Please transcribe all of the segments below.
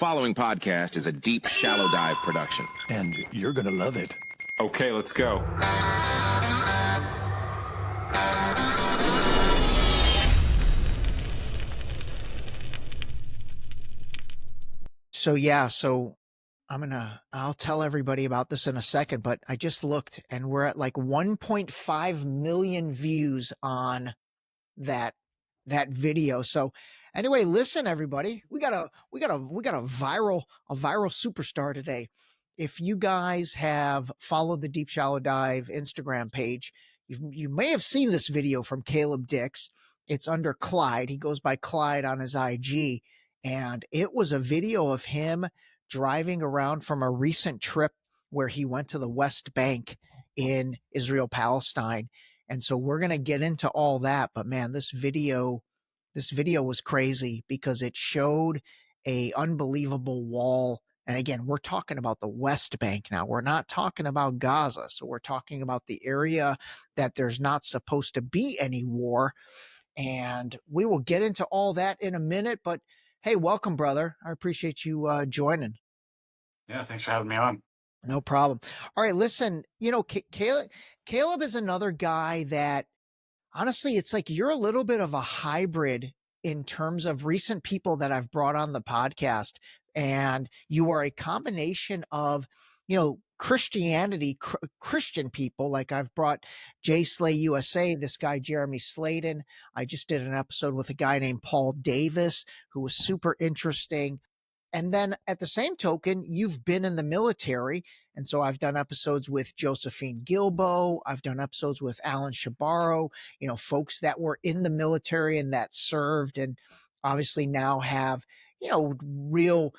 following podcast is a deep, shallow dive production. And you're going to love it. Okay, let's go. So I'll tell everybody about this in a second, but I just looked and we're at like 1.5 million views on that video. So anyway, listen, everybody, we got a viral superstar today. If you guys have followed the Deep Shallow Dive Instagram page, you may have seen this video from Caleb Dix. It's under Clyde. He goes by Clyde on his IG. And it was a video of him driving around from a recent trip where he went to the West Bank in Israel, Palestine. And so we're going to get into all that. But man, this video was crazy because it showed a unbelievable wall. And again, we're talking about the West Bank now. We're not talking about Gaza. So we're talking about the area that there's not supposed to be any war. And we will get into all that in a minute. But hey, welcome, brother. I appreciate you joining. Yeah, thanks for having me on. No problem. All right, listen, Caleb is another guy that, honestly, it's like you're a little bit of a hybrid in terms of recent people that I've brought on the podcast. And you are a combination of, Christianity, Christian people. Like I've brought Jay Slay USA, this guy, Jeremy Sladen. I just did an episode with a guy named Paul Davis, who was super interesting. And then at the same token, you've been in the military. And so I've done episodes with Josephine Gilbo. I've done episodes with Alan Shabaro, folks that were in the military and that served and obviously now have, real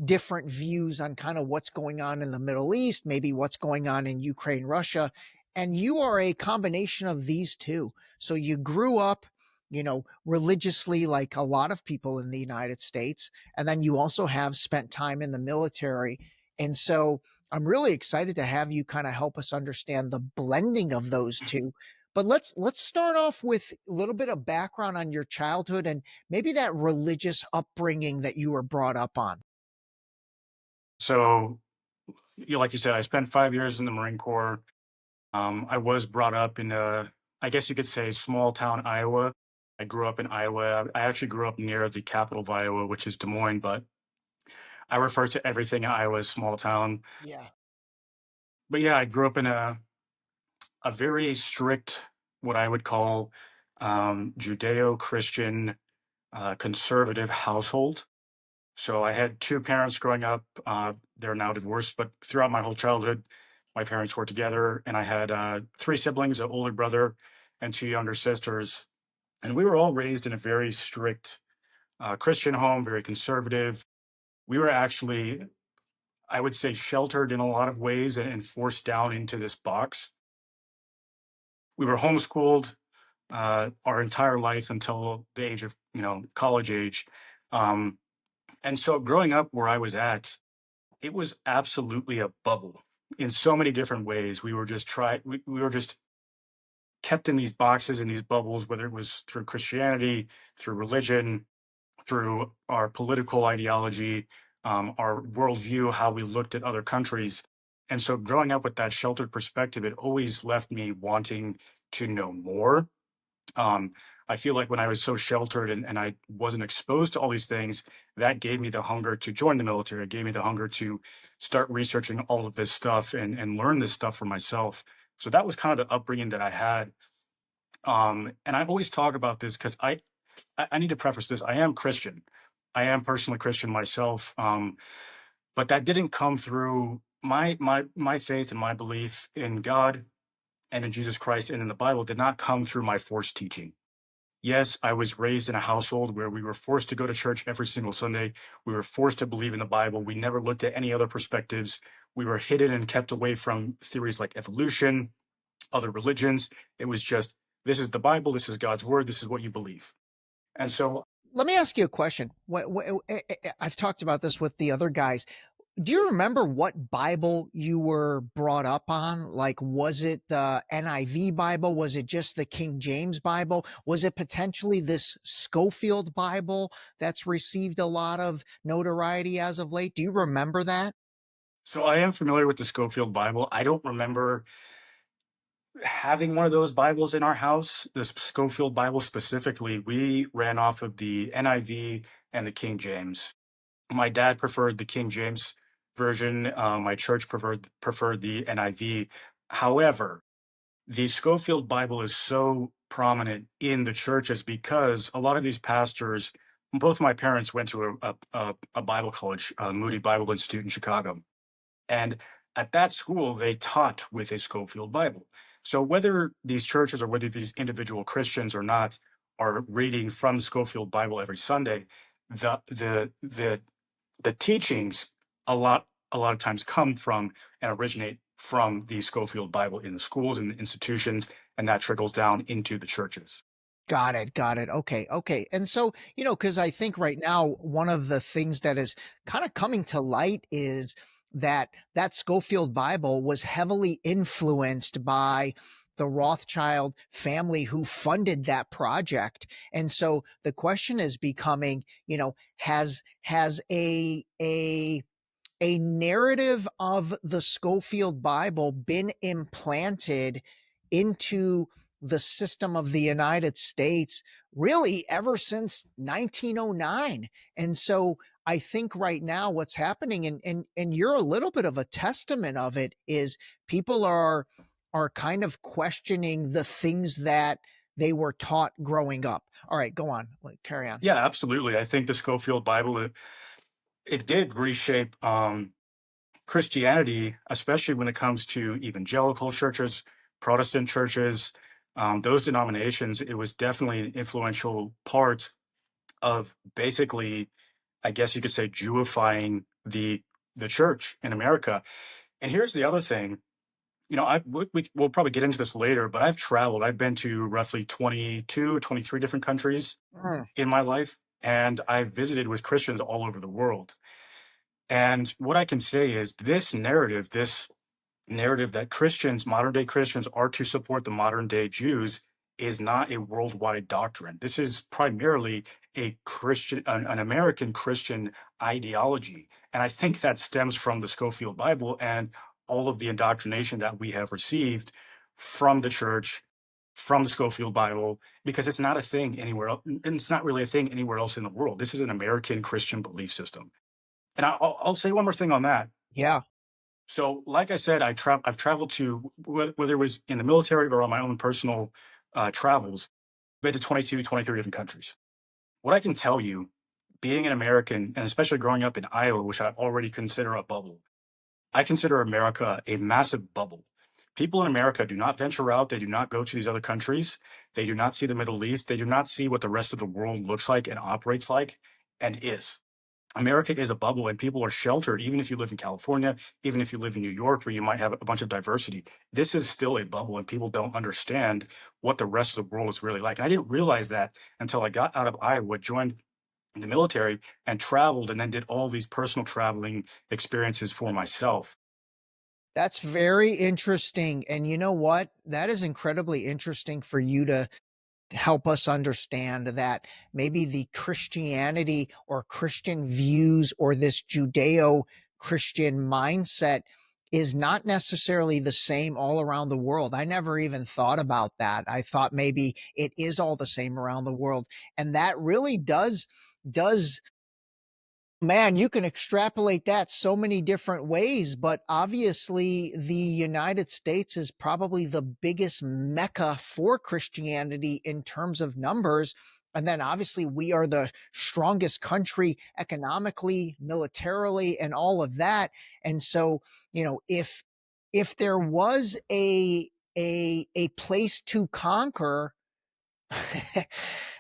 different views on kind of what's going on in the Middle East, maybe what's going on in Ukraine, Russia. And you are a combination of these two. So you grew up, religiously like a lot of people in the United States. And then you also have spent time in the military. And so I'm really excited to have you kind of help us understand the blending of those two. But let's start off with a little bit of background on your childhood and maybe that religious upbringing that you were brought up on. So, like you said, I spent 5 years in the Marine Corps. I was brought up in I guess you could say, small town Iowa. I grew up in Iowa. I actually grew up near the capital of Iowa, which is Des Moines, but I refer to everything in Iowa as small town. Yeah. But yeah, I grew up in a very strict, what I would call Judeo-Christian conservative household. So I had two parents growing up. They're now divorced, but throughout my whole childhood, my parents were together, and I had three siblings, an older brother and two younger sisters. And we were all raised in a very strict Christian home, very conservative. We were actually, I would say, sheltered in a lot of ways and forced down into this box. We were homeschooled our entire life until the age of, college age. And so growing up where I was at, it was absolutely a bubble in so many different ways. We were just we were just kept in these boxes, in these bubbles, whether it was through Christianity, through religion, through our political ideology, our worldview, how we looked at other countries. And so growing up with that sheltered perspective, it always left me wanting to know more. I feel like when I was so sheltered and I wasn't exposed to all these things, that gave me the hunger to join the military. It gave me the hunger to start researching all of this stuff and learn this stuff for myself. So that was kind of the upbringing that I had. And I always talk about this because I need to preface this. I am Christian. I am personally Christian myself. But that didn't come through my faith and my belief in God and in Jesus Christ and in the Bible did not come through my forced teaching. Yes, I was raised in a household where we were forced to go to church every single Sunday. We were forced to believe in the Bible. We never looked at any other perspectives. We were hidden and kept away from theories like evolution, other religions. It was just, this is the Bible, this is God's word, this is what you believe. And so let me ask you a question. I've talked about this with the other guys. Do you remember what Bible you were brought up on? Like, was it the NIV Bible? Was it just the King James Bible? Was it potentially this Schofield Bible that's received a lot of notoriety as of late? Do you remember that? So I am familiar with the Schofield Bible. I don't remember having one of those Bibles in our house. The Schofield Bible specifically, we ran off of the NIV and the King James. My dad preferred the King James version. My church preferred the NIV. However, the Schofield Bible is so prominent in the churches because a lot of these pastors, both my parents went to a Bible college, Moody Bible Institute in Chicago. And at that school, they taught with a Schofield Bible. So whether these churches or whether these individual Christians or not are reading from the Schofield Bible every Sunday, the the the the teachings a lot of times come from and originate from the Schofield Bible in the schools and the institutions, and that trickles down into the churches. Got it. Got it. Okay. Okay. And so, because I think right now, one of the things that is kind of coming to light is that Schofield Bible was heavily influenced by the Rothschild family who funded that project. And so the question is becoming, has a narrative of the Schofield Bible been implanted into the system of the United States really ever since 1909? And so I think right now what's happening, and you're a little bit of a testament of it, is people are kind of questioning the things that they were taught growing up. All right, go on. Like, carry on. Yeah, absolutely. I think the Schofield Bible it did reshape Christianity, especially when it comes to evangelical churches, Protestant churches, those denominations. It was definitely an influential part of basically, I guess you could say, Jewifying the church in America. And here's the other thing. We'll probably get into this later, but I've traveled. I've been to roughly 22, 23 different countries Mm. in my life, and I've visited with Christians all over the world. And what I can say is this narrative that Christians, modern day Christians, are to support the modern day Jews is not a worldwide doctrine. This is primarily an American Christian ideology. And I think that stems from the Schofield Bible and all of the indoctrination that we have received from the church, from the Schofield Bible, because it's not a thing anywhere else. And it's not really a thing anywhere else in the world. This is an American Christian belief system. And I'll say one more thing on that. Yeah. So, like I said, I've traveled to, whether it was in the military or on my own personal travels, been to 22, 23 different countries. What I can tell you, being an American, and especially growing up in Iowa, which I already consider a bubble, I consider America a massive bubble. People in America do not venture out. They do not go to these other countries. They do not see the Middle East. They do not see what the rest of the world looks like and operates like and is. America is a bubble and people are sheltered, even if you live in California, even if you live in New York, where you might have a bunch of diversity. This is still a bubble and people don't understand what the rest of the world is really like. And I didn't realize that until I got out of Iowa, joined the military, and traveled, and then did all these personal traveling experiences for myself. That's very interesting. And you know what? That is incredibly interesting for you to help us understand that maybe the Christianity or Christian views or this Judeo Christian mindset is not necessarily the same all around the world. I never even thought about that. I thought maybe it is all the same around the world. And that really does man, you can extrapolate that so many different ways, but obviously the United States is probably the biggest mecca for Christianity in terms of numbers. And then obviously we are the strongest country economically, militarily, and all of that. And so, if there was a place to conquer,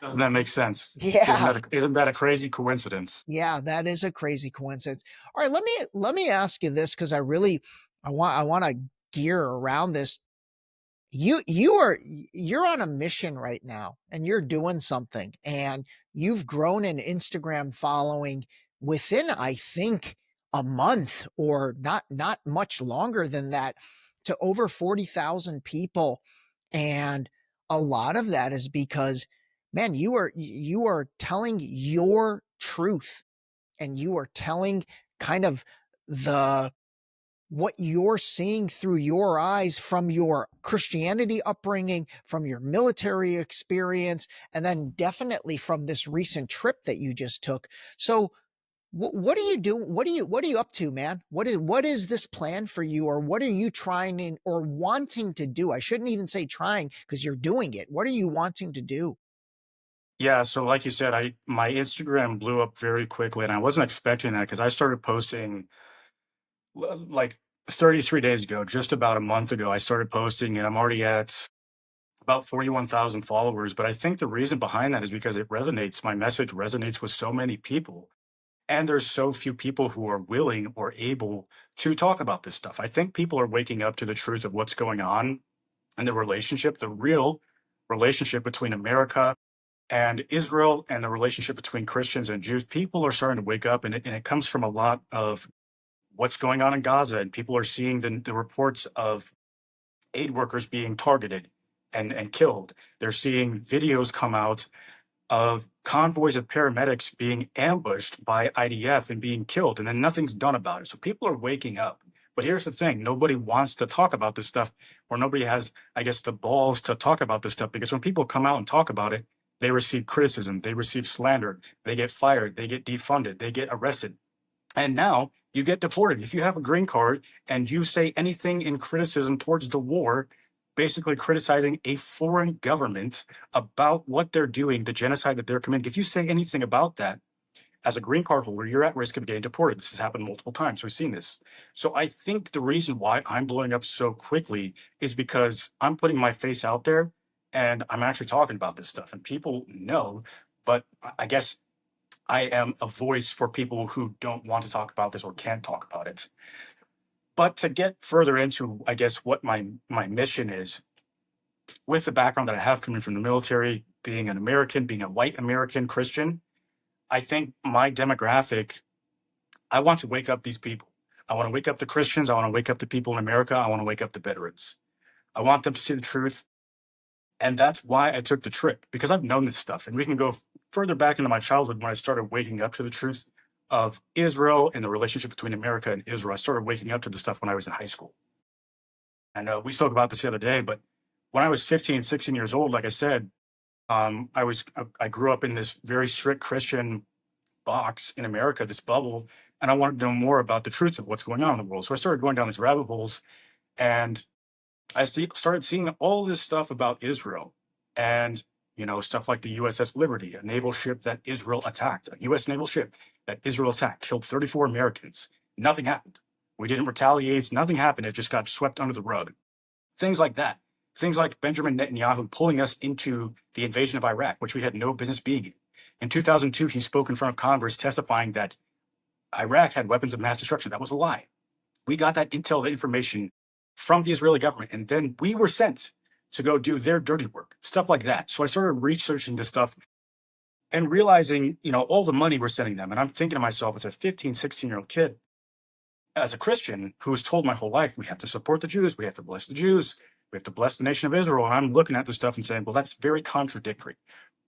Doesn't that make sense? yeah. Isn't that a crazy coincidence? Yeah, that is a crazy coincidence. All right, let me ask you this because I want to gear around this. You're on a mission right now and you're doing something and you've grown an Instagram following within, I think, a month or not much longer than that to over 40,000 people. And a lot of that is because, man, you are telling your truth, and you are telling kind of the what you're seeing through your eyes from your Christianity upbringing, from your military experience, and then definitely from this recent trip that you just took. So what are you doing? What are you up to, man? What is this plan for you, or what are you trying or wanting to do? I shouldn't even say trying, because you're doing it. What are you wanting to do? Yeah, so like you said, my Instagram blew up very quickly, and I wasn't expecting that because I started posting like 33 days ago, just about a month ago. I started posting, and I'm already at about 41,000 followers. But I think the reason behind that is because it resonates. My message resonates with so many people. And there's so few people who are willing or able to talk about this stuff. I think people are waking up to the truth of what's going on in the relationship, the real relationship between America and Israel, and the relationship between Christians and Jews. People are starting to wake up, and it comes from a lot of what's going on in Gaza. And people are seeing the reports of aid workers being targeted and killed. They're seeing videos come out of convoys of paramedics being ambushed by IDF and being killed, and then nothing's done about it. So people are waking up. But here's the thing, nobody wants to talk about this stuff, or nobody has, I guess, the balls to talk about this stuff, because when people come out and talk about it, they receive criticism, they receive slander, they get fired, they get defunded, they get arrested. And now you get deported. If you have a green card and you say anything in criticism towards the war, basically criticizing a foreign government about what they're doing, the genocide that they're committing, if you say anything about that as a green card holder, you're at risk of getting deported. This has happened multiple times. We've seen this. So I think the reason why I'm blowing up so quickly is because I'm putting my face out there, and I'm actually talking about this stuff, and people know. But I guess I am a voice for people who don't want to talk about this or can't talk about it. But to get further into, I guess, what my mission is, with the background that I have coming from the military, being an American, being a white American Christian, I think my demographic, I want to wake up these people. I want to wake up the Christians. I want to wake up the people in America. I want to wake up the veterans. I want them to see the truth. And that's why I took the trip, because I've known this stuff. And we can go further back into my childhood when I started waking up to the truth of Israel and the relationship between America and Israel. I started waking up to the stuff when I was in high school. And we spoke about this the other day, but when I was 15, 16 years old, like I said, I grew up in this very strict Christian box in America, this bubble, and I wanted to know more about the truth of what's going on in the world. So I started going down these rabbit holes, and started seeing all this stuff about Israel, and stuff like the USS Liberty, a naval ship that Israel attacked, a U.S. naval ship that Israel attacked, killed 34 Americans. Nothing happened. We didn't retaliate. Nothing happened. It just got swept under the rug. Things like that. Things like Benjamin Netanyahu pulling us into the invasion of Iraq, which we had no business being in. In 2002, he spoke in front of Congress testifying that Iraq had weapons of mass destruction. That was a lie. We got that intel, the information from the Israeli government, and then we were sent to go do their dirty work, stuff like that. So I started researching this stuff and realizing, all the money we're sending them. And I'm thinking to myself, as a 15, 16-year-old kid, as a Christian who was told my whole life, we have to support the Jews, we have to bless the Jews, we have to bless the nation of Israel. And I'm looking at this stuff and saying, well, that's very contradictory.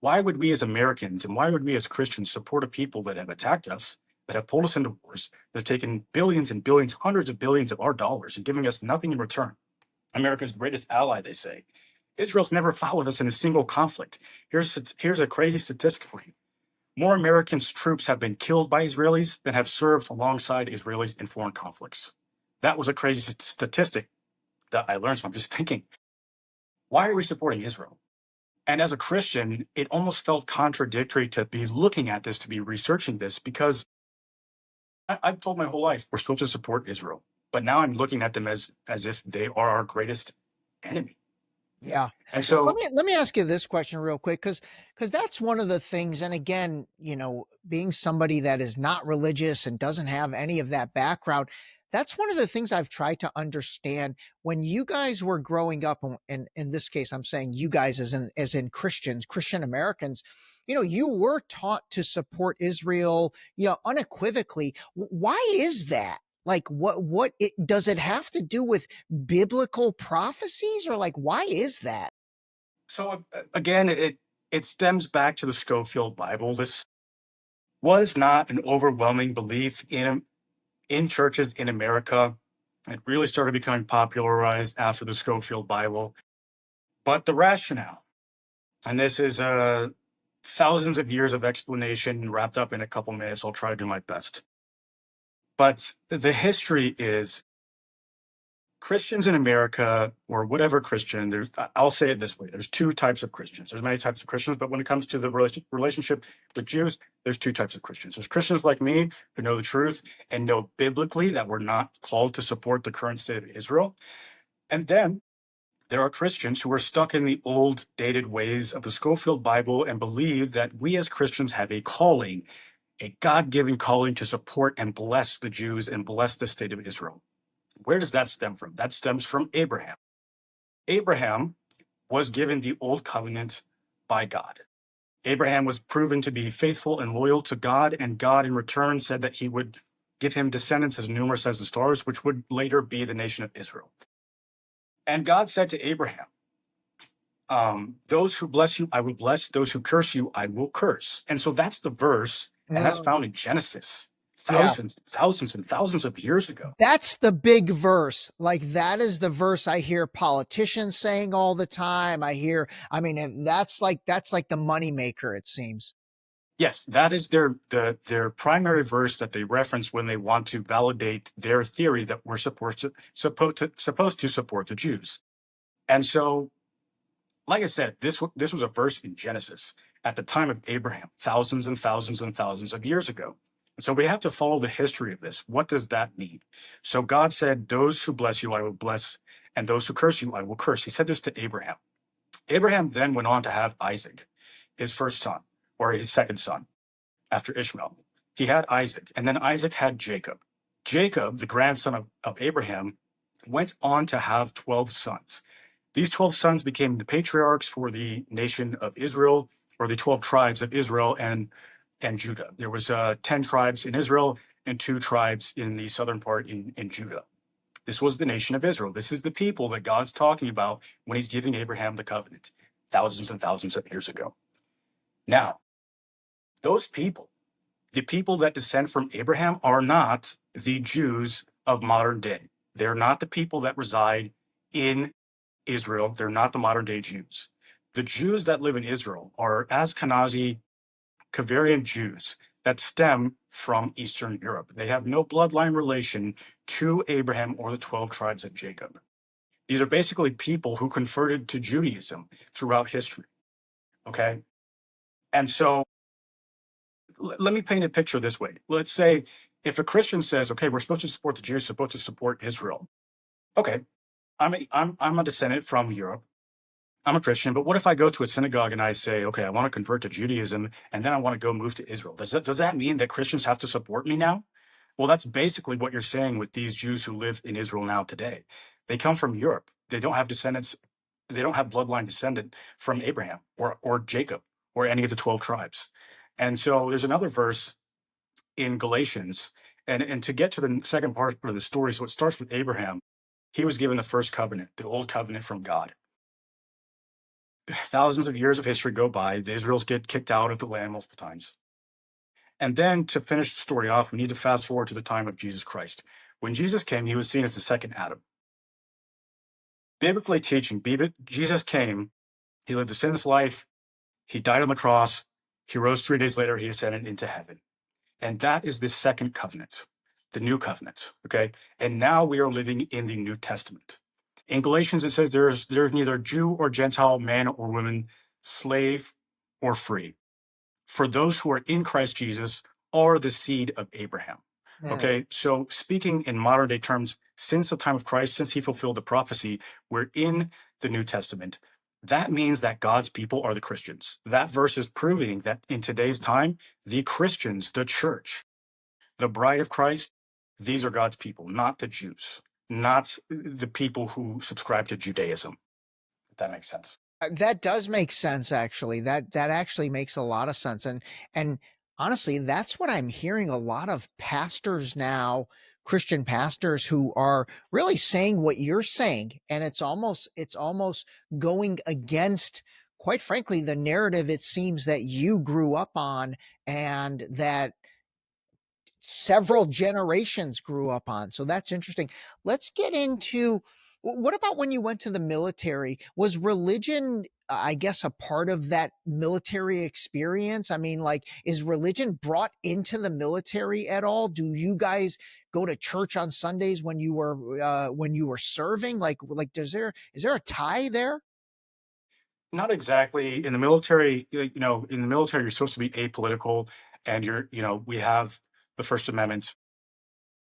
Why would we as Americans, and why would we as Christians support a people that have attacked us, that have pulled us into wars, that have taken billions and billions, hundreds of billions of our dollars and giving us nothing in return? America's greatest ally, they say. Israel's never fought with us in a single conflict. Here's a crazy statistic for you. More American troops have been killed by Israelis than have served alongside Israelis in foreign conflicts. That was a crazy statistic that I learned. So I'm just thinking, why are we supporting Israel? And as a Christian, it almost felt contradictory to be looking at this, to be researching this, because I've told my whole life we're supposed to support Israel. But now I'm looking at them as if they are our greatest enemy. Yeah. And Well, so, let me ask you this question real quick, because that's one of the things. And again, being somebody that is not religious and doesn't have any of that background, that's one of the things I've tried to understand when you guys were growing up, and in this case, I'm saying you guys as in Christians, Christian Americans, you were taught to support Israel, unequivocally. Why is that? Like, does it have to do with biblical prophecies, or like, why is that? So again, it stems back to the Schofield Bible. This was not an overwhelming belief in churches in America. It really started becoming popularized after the Schofield Bible. But the rationale, and this is thousands of years of explanation wrapped up in a couple minutes. I'll try to do my best. But the history is Christians in America, or whatever Christian, I'll say it this way. There's two types of Christians. There's many types of Christians, but when it comes to the relationship with Jews, there's two types of Christians. There's Christians like me who know the truth and know biblically that we're not called to support the current state of Israel. And then there are Christians who are stuck in the old, dated ways of the Schofield Bible and believe that we as Christians have a calling, a God-given calling to support and bless the Jews and bless the state of Israel. Where does that stem from? That stems from Abraham. Abraham was given the old covenant by God. Abraham was proven to be faithful and loyal to God, and God in return said that he would give him descendants as numerous as the stars, which would later be the nation of Israel. And God said to Abraham, those who bless you, I will bless. Those who curse you, I will curse. And so that's the verse, and that's found in Genesis thousands and thousands of years ago. That's the big verse. Like, that is the verse I hear politicians saying all the time. And that's like the moneymaker, it seems. Yes, that is their primary verse that they reference when they want to validate their theory that we're supposed to support the Jews. And so, like I said, this was a verse in Genesis at the time of Abraham, thousands and thousands and thousands of years ago. So we have to follow the history of this. What does that mean? So God said, those who bless you, I will bless, and those who curse you, I will curse. He said this to Abraham. Abraham then went on to have Isaac, his first son, or his second son, after Ishmael. He had Isaac, and then Isaac had Jacob. Jacob, the grandson of Abraham, went on to have 12 sons. These 12 sons became the patriarchs for the nation of Israel, or the 12 tribes of Israel and Judah. There was 10 tribes in Israel and 2 tribes in the southern part in Judah. This was the nation of Israel. This is the people that God's talking about when he's giving Abraham the covenant thousands and thousands of years ago. Now, those people, the people that descend from Abraham, are not the Jews of modern day. They're not the people that reside in Israel. They're not the modern day Jews. The Jews that live in Israel are Ashkenazi, Kavarian Jews that stem from Eastern Europe. They have no bloodline relation to Abraham or the 12 tribes of Jacob. These are basically people who converted to Judaism throughout history. Okay? And so let me paint a picture this way. Let's say if a Christian says, okay, we're supposed to support the Jews, supposed to support Israel. Okay, I'm a descendant from Europe. I'm a Christian, but what if I go to a synagogue and I say, okay, I want to convert to Judaism, and then I want to go move to Israel? Does that mean that Christians have to support me now? Well, that's basically what you're saying with these Jews who live in Israel now today. They come from Europe. They don't have descendants. They don't have bloodline descendant from Abraham or Jacob or any of the 12 tribes. And so there's another verse in Galatians, and to get to the second part of the story, so it starts with Abraham. He was given the first covenant, the old covenant from God. Thousands of years of history go by. The Israelites get kicked out of the land multiple times. And then to finish the story off, we need to fast forward to the time of Jesus Christ. When Jesus came, he was seen as the second Adam. Biblically teaching, Jesus came, he lived a sinless life, he died on the cross, he rose 3 days later, he ascended into heaven. And that is the second covenant, the new covenant, okay? And now we are living in the New Testament. In Galatians, it says there's neither Jew or Gentile, man or woman, slave or free. For those who are in Christ Jesus are the seed of Abraham. Okay, so speaking in modern day terms, since the time of Christ, since he fulfilled the prophecy, we're in the New Testament. That means that God's people are the Christians. That verse is proving that in today's time, the Christians, the church, the bride of Christ, these are God's people, not the Jews, not the people who subscribe to Judaism. If that makes sense. That does make sense, actually. That actually makes a lot of sense, and honestly, that's what I'm hearing a lot of pastors now, Christian pastors who are really saying what you're saying, and it's almost going against, quite frankly, the narrative it seems that you grew up on and that several generations grew up on. So that's interesting. Let's get into what about when you went to the military? Was religion, I guess, a part of that military experience? I mean, like, is religion brought into the military at all? Do you guys go to church on Sundays when you were serving? Like, is there a tie there? Not exactly. In the military, in the military, you're supposed to be apolitical, and we have the First Amendment.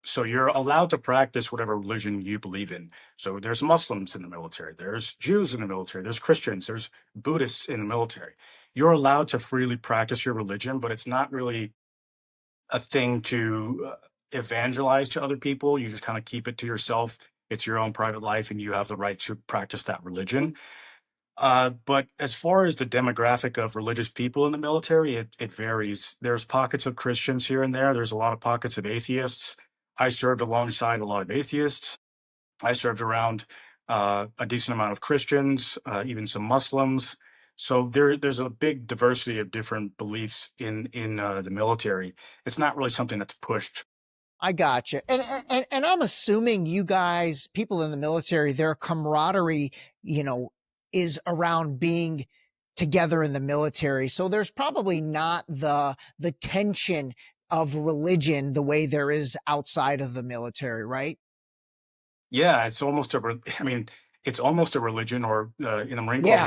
So you're allowed to practice whatever religion you believe in. So there's Muslims in the military, there's Jews in the military, there's Christians, there's Buddhists in the military. You're allowed to freely practice your religion, but it's not really a thing to evangelize to other people. You just kind of keep it to yourself. It's your own private life, and you have the right to practice that religion. But as far as the demographic of religious people in the military, it varies. There's pockets of Christians here and there. There's a lot of pockets of atheists. I served alongside a lot of atheists. I served around a decent amount of Christians, even some Muslims. So there's a big diversity of different beliefs in the military. It's not really something that's pushed. I gotcha. And I'm assuming you guys, people in the military, their camaraderie, you know, is around being together in the military. So there's probably not the tension of religion the way there is outside of the military, right? Yeah, it's almost I mean, it's almost a religion, or in the Marine Corps, Yeah.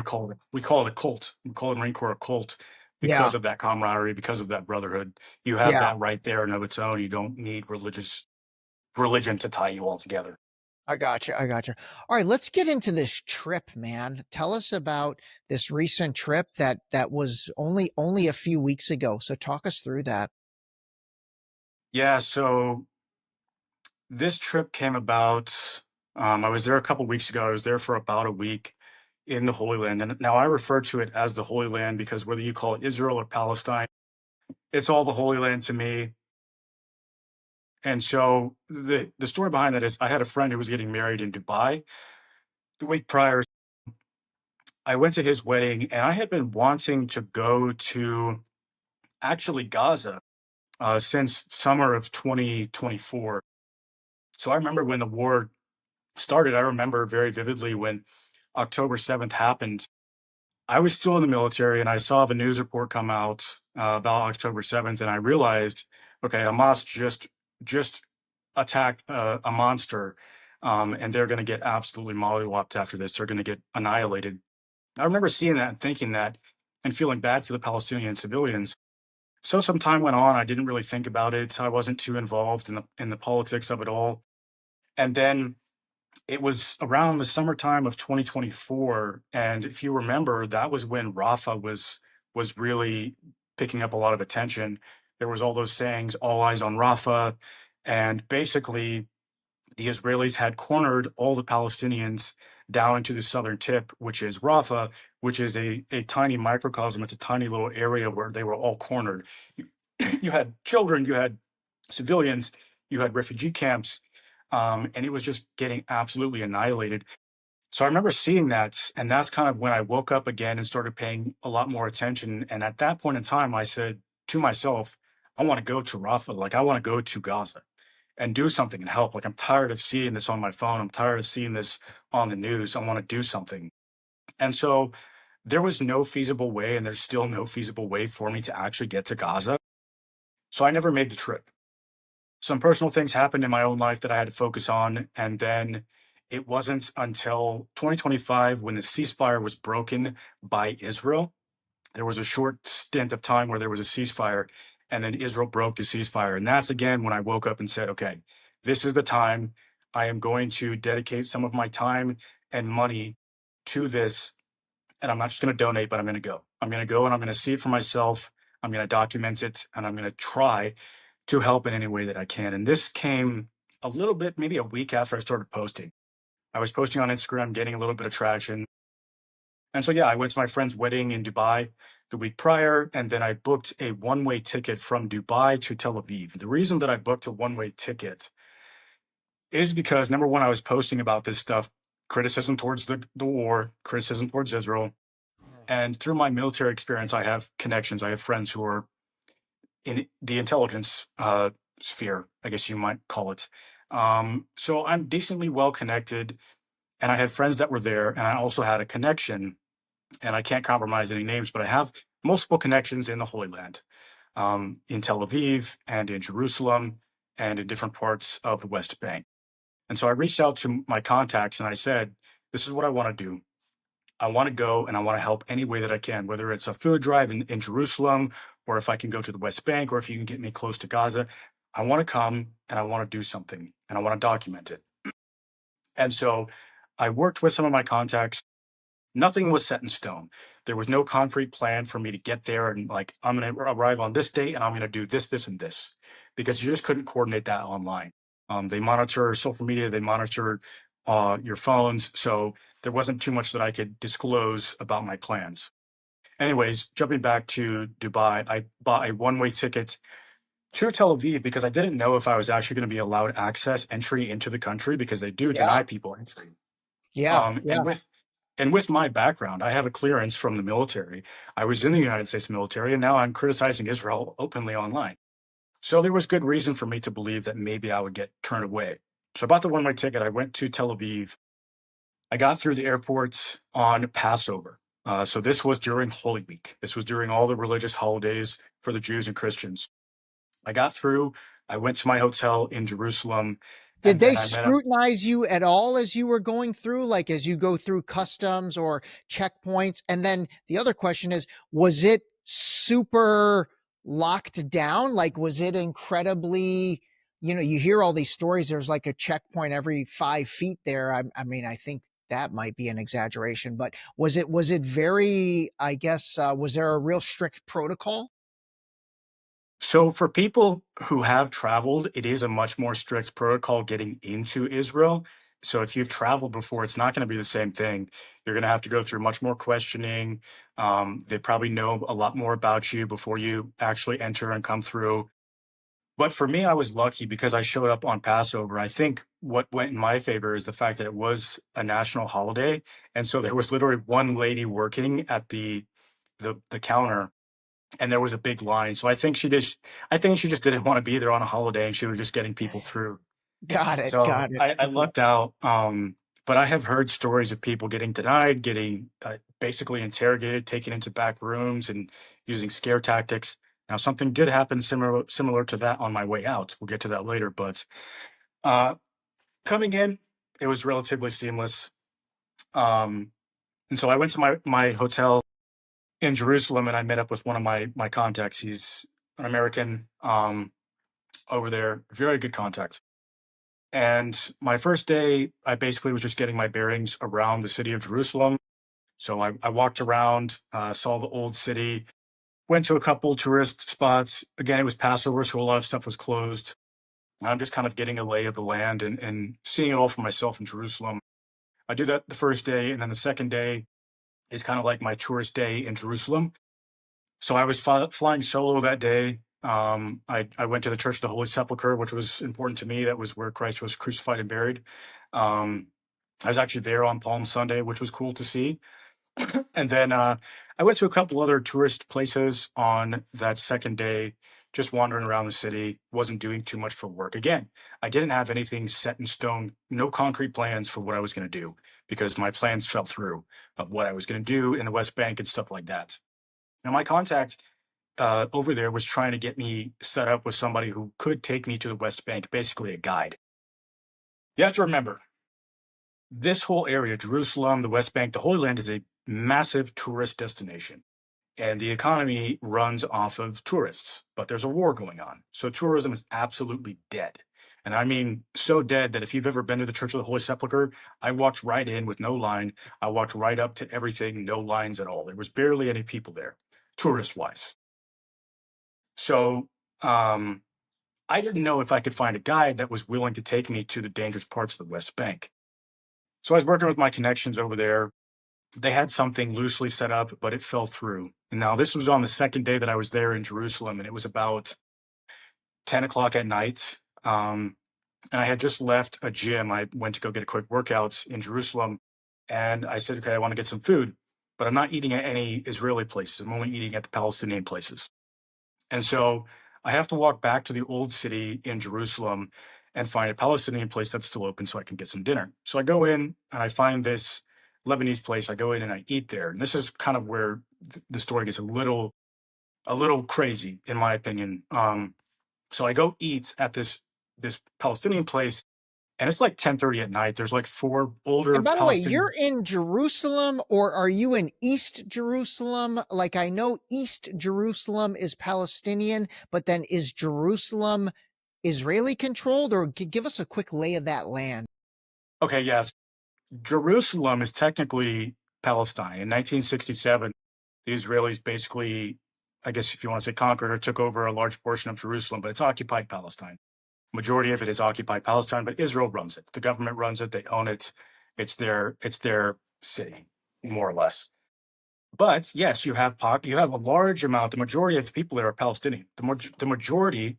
we call it a cult. We call the Marine Corps a cult Yeah. because of that camaraderie, because of that brotherhood. You have Yeah. that right there and of its own. You don't need religion to tie you all together. I gotcha. I gotcha. All right, let's get into this trip, man. Tell us about this recent trip that was only a few weeks ago. So talk us through that. Yeah, so this trip came about. I was there a couple weeks ago. I was there for about a week in the Holy Land, and now I refer to it as the Holy Land because whether you call it Israel or Palestine, it's all the Holy Land to me. And so the story behind that is I had a friend who was getting married in Dubai the week prior. I went to his wedding, and I had been wanting to go to actually Gaza since summer of 2024. So I remember when the war started. I remember very vividly when October 7th happened. I was still in the military, and I saw the news report come out about October 7th, and I realized, okay, Hamas just attacked a monster, and they're going to get absolutely mollywopped after this. They're going to get annihilated. I remember seeing that and thinking that, and feeling bad for the Palestinian civilians. So some time went on. I didn't really think about it. I wasn't too involved in the politics of it all. And then it was around the summertime of 2024, and if you remember, that was when Rafah was really picking up a lot of attention. There was all those sayings, "All eyes on Rafah," and basically the Israelis had cornered all the Palestinians down into the southern tip, which is Rafah, which is a tiny microcosm. It's a tiny little area where they were all cornered. You, you had children, you had civilians, you had refugee camps, and it was just getting absolutely annihilated. So I remember seeing that, and that's kind of when I woke up again and started paying a lot more attention. And at that point in time, I said to myself, I want to go to Rafah, like I want to go to Gaza and do something and help. Like I'm tired of seeing this on my phone. I'm tired of seeing this on the news. I want to do something. And so there was no feasible way, and there's still no feasible way for me to actually get to Gaza. So I never made the trip. Some personal things happened in my own life that I had to focus on. And then it wasn't until 2025 when the ceasefire was broken by Israel. There was a short stint of time where there was a ceasefire, and then Israel broke the ceasefire. And that's again when I woke up and said, okay, this is the time. I am going to dedicate some of my time and money to this. And I'm not just going to donate, but I'm going to go. I'm going to go and I'm going to see it for myself. I'm going to document it, and I'm going to try to help in any way that I can. And this came a little bit, maybe a week after I started posting. I was posting on Instagram, getting a little bit of traction. And so, yeah, I went to my friend's wedding in Dubai the week prior, and then I booked a one-way ticket from Dubai to Tel Aviv. The reason that I booked a one-way ticket is because, number one, I was posting about this stuff, criticism towards the war, criticism towards Israel. And through my military experience, I have connections. I have friends who are in the intelligence sphere, I guess you might call it. So I'm decently well connected, and I had friends that were there, and I also had a connection, and I can't compromise any names, but I have multiple connections in the Holy Land, in Tel Aviv and in Jerusalem and in different parts of the West Bank. And so I reached out to my contacts and I said, this is what I want to do. I want to go and I want to help any way that I can, whether it's a food drive in Jerusalem, or if I can go to the West Bank, or if you can get me close to Gaza. I want to come and I want to do something and I want to document it. And so I worked with some of my contacts. Nothing was set in stone. There was no concrete plan for me to get there and like, I'm going to arrive on this date and I'm going to do this, this, and this, because you just couldn't coordinate that online. They monitor social media, they monitor your phones. So there wasn't too much that I could disclose about my plans. Anyways, jumping back to Dubai, I bought a one-way ticket to Tel Aviv because I didn't know if I was actually going to be allowed entry into the country, because they do Yeah. deny people entry. Yeah. And with my background, I have a clearance from the military. I was in the United States military, and now I'm criticizing Israel openly online. So there was good reason for me to believe that maybe I would get turned away. So I bought the one-way ticket. I went to Tel Aviv. I got through the airport on Passover. So this was during Holy Week. This was during all the religious holidays for the Jews and Christians. I got through. I went to my hotel in Jerusalem. Did they scrutinize you at all as you were going through, like as you go through customs or checkpoints? And then the other question is, was it super locked down? Like, was it incredibly, you hear all these stories. There's like a checkpoint every 5 feet there. I mean, I think that might be an exaggeration, but was it very, I guess, was there a real strict protocol? So for people who have traveled, it is a much more strict protocol getting into Israel. So if you've traveled before, it's not going to be the same thing. You're going to have to go through much more questioning. They probably know a lot more about you before you actually enter and come through. But for me, I was lucky because I showed up on Passover. I think what went in my favor is the fact that it was a national holiday. And so there was literally one lady working at the counter, and there was a big line. So I think she just didn't want to be there on a holiday, and she was just getting people through. Got it. So Got it. I lucked out. But I have heard stories of people getting denied, getting basically interrogated, taken into back rooms, and using scare tactics. Now, something did happen similar to that on my way out. We'll get to that later. But coming in, it was relatively seamless. And so I went to my hotel in Jerusalem, and I met up with one of my contacts. He's an American over there, very good contact. And my first day, I basically was just getting my bearings around the city of Jerusalem. So I walked around, saw the old city, went to a couple tourist spots. Again, it was Passover, so a lot of stuff was closed. I'm just kind of getting a lay of the land and seeing it all for myself in Jerusalem. I do that the first day, and then the second day is kind of like my tourist day in Jerusalem. So I was flying solo that day. I went to the Church of the Holy Sepulchre, which was important to me. That was where Christ was crucified and buried. I was actually there on Palm Sunday, which was cool to see. And then I went to a couple other tourist places on that second day, just wandering around the city, wasn't doing too much for work. Again, I didn't have anything set in stone, no concrete plans for what I was going to do, because my plans fell through of what I was going to do in the West Bank and stuff like that. Now, my contact over there was trying to get me set up with somebody who could take me to the West Bank, basically a guide. You have to remember, this whole area, Jerusalem, the West Bank, the Holy Land, is a massive tourist destination. And the economy runs off of tourists, but there's a war going on. So tourism is absolutely dead. And I mean, so dead that if you've ever been to the Church of the Holy Sepulchre, I walked right in with no line. I walked right up to everything, no lines at all. There was barely any people there, tourist-wise. So I didn't know if I could find a guide that was willing to take me to the dangerous parts of the West Bank. So I was working with my connections over there. They had something loosely set up, but it fell through. And now this was on the second day that I was there in Jerusalem, and it was about 10 o'clock at night. And I had just left a gym. I went to go get a quick workout in Jerusalem. And I said, okay, I want to get some food, but I'm not eating at any Israeli places. I'm only eating at the Palestinian places. And so I have to walk back to the old city in Jerusalem and find a Palestinian place that's still open so I can get some dinner. So I go in and I find this Lebanese place. I go in and I eat there. And this is kind of where the story gets a little crazy, in my opinion. So I go eat at this Palestinian place, and it's like 10:30 at night. There's like four older And by the way, Palestinian. you're in Jerusalem, or are you in East Jerusalem? Like, I know East Jerusalem is Palestinian, but then is Jerusalem Israeli controlled? Or give us a quick lay of that land. Okay, yes. Jerusalem is technically Palestine. In 1967, the Israelis basically, I guess if you want to say, conquered or took over a large portion of Jerusalem, but it's occupied Palestine. Majority of it is occupied Palestine, but Israel runs it. The government runs it. They own it. It's their city, more or less. But yes, you have a large amount. The majority of the people there are Palestinian. The majority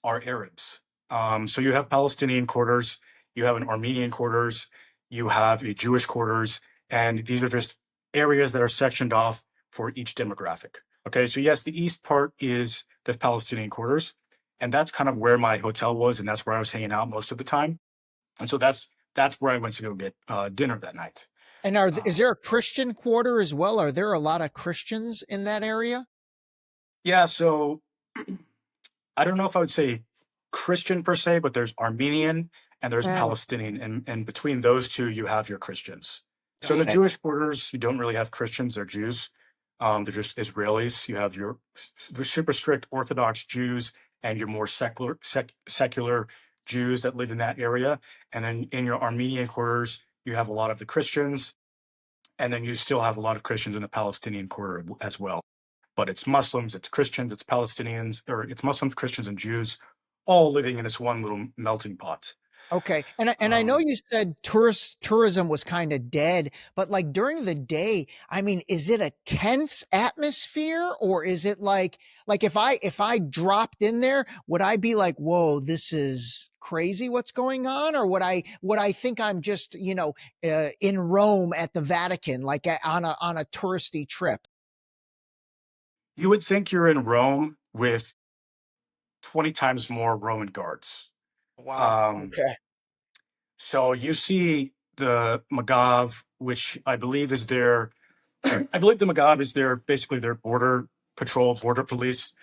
are Arabs. So you have Palestinian quarters, you have an Armenian quarters, you have a Jewish quarters, and these are just areas that are sectioned off for each demographic. Okay, so yes, the east part is the Palestinian quarters, and that's kind of where my hotel was, and that's where I was hanging out most of the time. And so that's where I went to go get dinner that night. And is there a Christian quarter as well? Are there a lot of Christians in that area? Yeah, so I don't know if I would say Christian per se, but there's Armenian and there's Palestinian. And between those two, you have your Christians. So in the Jewish quarters, you don't really have Christians, they're Jews. They're just Israelis. You have your super strict Orthodox Jews and your more secular Jews that live in that area. And then in your Armenian quarters, you have a lot of the Christians. And then you still have a lot of Christians in the Palestinian quarter as well. But it's Muslims, it's Christians, it's Palestinians, or it's Muslims, Christians, and Jews all living in this one little melting pot. Okay. And I know you said tourism was kind of dead, but like during the day, I mean, is it a tense atmosphere, or is it like if I dropped in there, would I be like, whoa, this is crazy what's going on? Or would I think I'm just, in Rome at the Vatican, like on a touristy trip? You would think you're in Rome with 20 times more Roman guards. Wow. Um, Okay. so you see the Magav, which I believe is their, I believe the Magav is basically their border patrol, border police.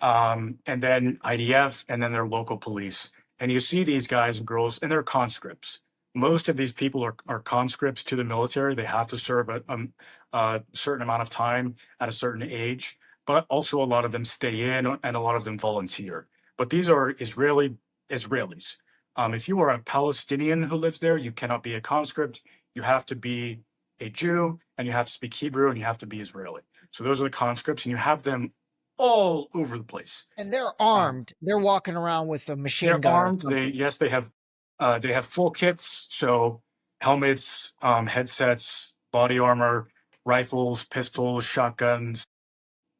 And then IDF, and then their local police. And you see these guys and girls, and they're conscripts. Most of these people are conscripts to the military. They have to serve a certain amount of time at a certain age, but also a lot of them stay in and a lot of them volunteer. But these are Israelis. If you are a Palestinian who lives there, you cannot be a conscript. You have to be a Jew, and you have to speak Hebrew, and you have to be Israeli. So those are the conscripts, and you have them all over the place. And they're armed. They're walking around with a machine They're gun. armed. They have full kits, so helmets, headsets, body armor, rifles, pistols, shotguns.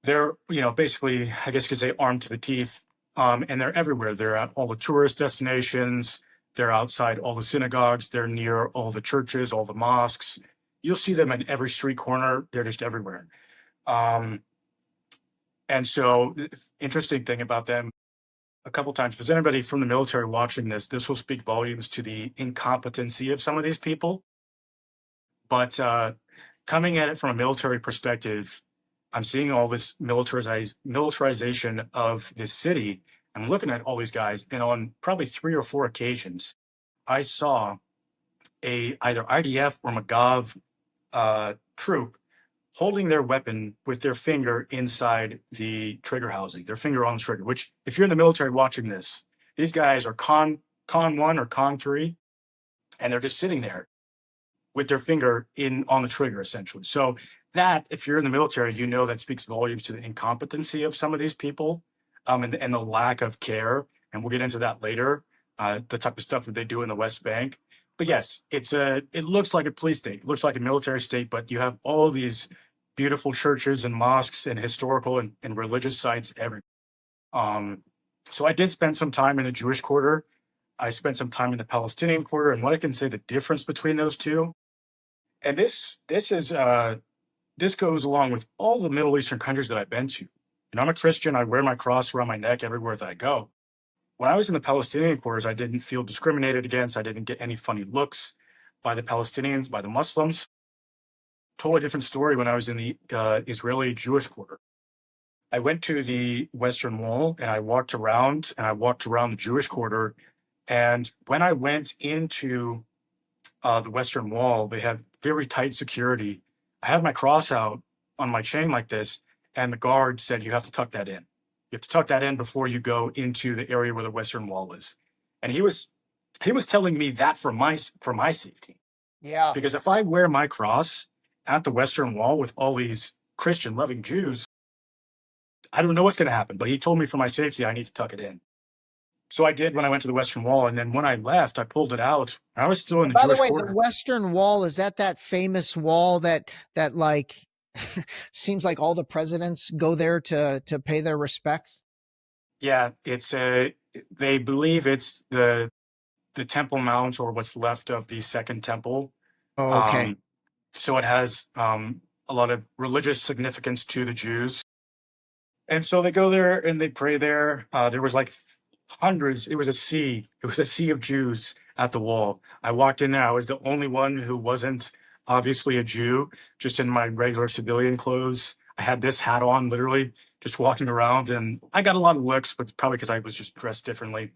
They're basically, I guess you could say, armed to the teeth. And they're everywhere. They're at all the tourist destinations. They're outside all the synagogues. They're near all the churches, all the mosques. You'll see them in every street corner. They're just everywhere. And so, interesting thing about them, a couple times, if there's anybody from the military watching this will speak volumes to the incompetency of some of these people. But coming at it from a military perspective, I'm seeing all this militarization of this city. I'm looking at all these guys, and on probably 3 or 4 occasions, I saw either IDF or Magav troop holding their weapon with their finger inside the trigger housing, their finger on the trigger, which if you're in the military watching this, these guys are con 1 or con 3, and they're just sitting there with their finger on the trigger, essentially. So that, if you're in the military, that speaks volumes to the incompetency of some of these people, and the lack of care and we'll get into that later, the type of stuff that they do in the West Bank. But yes, it looks like a police state, it looks like a military state, but you have all these beautiful churches and mosques and historical and religious sites everywhere. So I did spend some time in the Jewish quarter. I spent some time in the Palestinian quarter, and what I can say the difference between those two, and this goes along with all the Middle Eastern countries that I've been to. And I'm a Christian. I wear my cross around my neck everywhere that I go. When I was in the Palestinian quarters, I didn't feel discriminated against. I didn't get any funny looks by the Palestinians, by the Muslims. Totally different story when I was in the Israeli Jewish quarter. I went to the Western Wall and I walked around the Jewish quarter. And when I went into the Western Wall, they had very tight security. I had my cross out on my chain like this, and the guard said, "You have to tuck that in. You have to tuck that in before you go into the area where the Western Wall is." And he was telling me that for my safety, Yeah. because if I wear my cross at the Western Wall with all these Christian loving Jews, I don't know what's going to happen. But he told me for my safety, I need to tuck it in. So I did when I went to the Western Wall, and then when I left, I pulled it out. I was still in the By the Jewish way, the quarter. Western Wall, is that famous wall that like seems like all the presidents go there to pay their respects? Yeah, they believe it's the Temple Mount, or what's left of the Second Temple. Oh, okay. Um, so it has a lot of religious significance to the Jews. And so they go there and they pray there. There was like hundreds. It was a sea. It was a sea of Jews at the wall. I walked in there. I was the only one who wasn't obviously a Jew, just in my regular civilian clothes. I had this hat on, literally, just walking around. And I got a lot of looks, but it's probably because I was just dressed differently.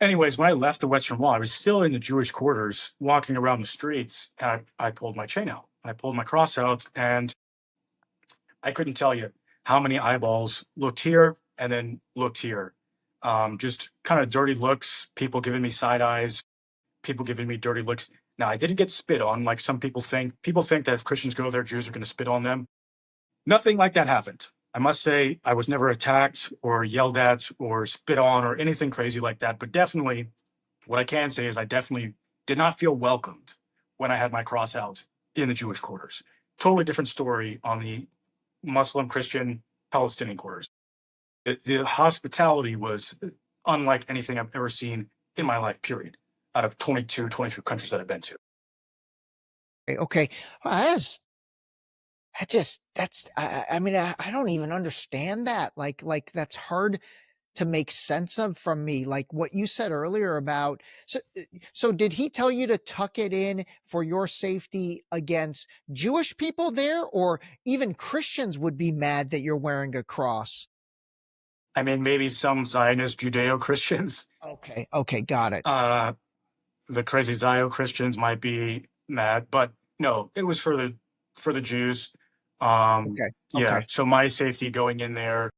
Anyways, when I left the Western Wall, I was still in the Jewish quarters, walking around the streets, and I pulled my chain out. I pulled my cross out, and I couldn't tell you how many eyeballs looked here and then looked here. Just kind of dirty looks, people giving me side eyes, people giving me dirty looks. Now, I didn't get spit on like some people think. People think that if Christians go there, Jews are going to spit on them. Nothing like that happened. I must say, I was never attacked or yelled at or spit on or anything crazy like that. But definitely, what I can say is I definitely did not feel welcomed when I had my cross out in the Jewish quarters. Totally different story on the Muslim, Christian, Palestinian quarters. The hospitality was unlike anything I've ever seen in my life, period, out of 22, 23 countries that I've been to. Okay. Well, I mean, I don't even understand that. Like that's hard to make sense of from me. Like what you said earlier about, so did he tell you to tuck it in for your safety against Jewish people there, or even Christians would be mad that you're wearing a cross? I mean, maybe some Zionist Judeo-Christians, Okay. Okay. Got it. the crazy Zio-Christians might be mad, but no, it was for the Jews. Okay. Yeah, Okay. so my safety going in there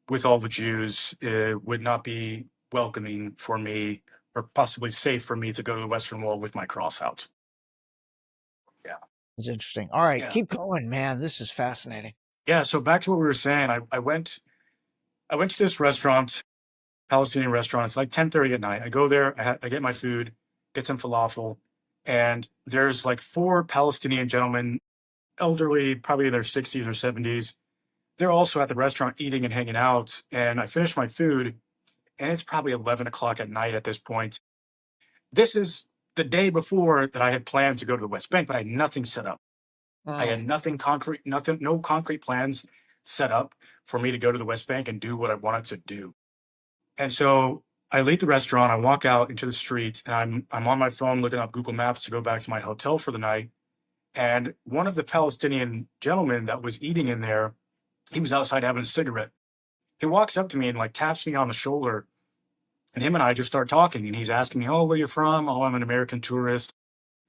with all the Jews would not be welcoming for me, or possibly safe for me to go to the Western Wall with my cross out. Yeah. It's interesting. All right. Yeah. Keep going, man. This is fascinating. Yeah. So back to what we were saying, I went to this restaurant, Palestinian restaurant. It's like 10:30 at night. I go there, I get my food, get some falafel, and there's like four Palestinian gentlemen, elderly, probably in their 60s or 70s. They're also at the restaurant eating and hanging out. And I finish my food, and it's probably 11 o'clock at night at this point. This is the day before that I had planned to go to the West Bank, but I had nothing set up. I had nothing concrete, no concrete plans set up for me to go to the West Bank and do what I wanted to do. And so I leave the restaurant, I walk out into the street, and I'm on my phone looking up Google Maps to go back to my hotel for the night. And one of the Palestinian gentlemen that was eating in there, he was outside having a cigarette. He walks up to me and like taps me on the shoulder, and him and I just start talking. And he's asking me, "Oh, where you from?" "Oh, I'm an American tourist.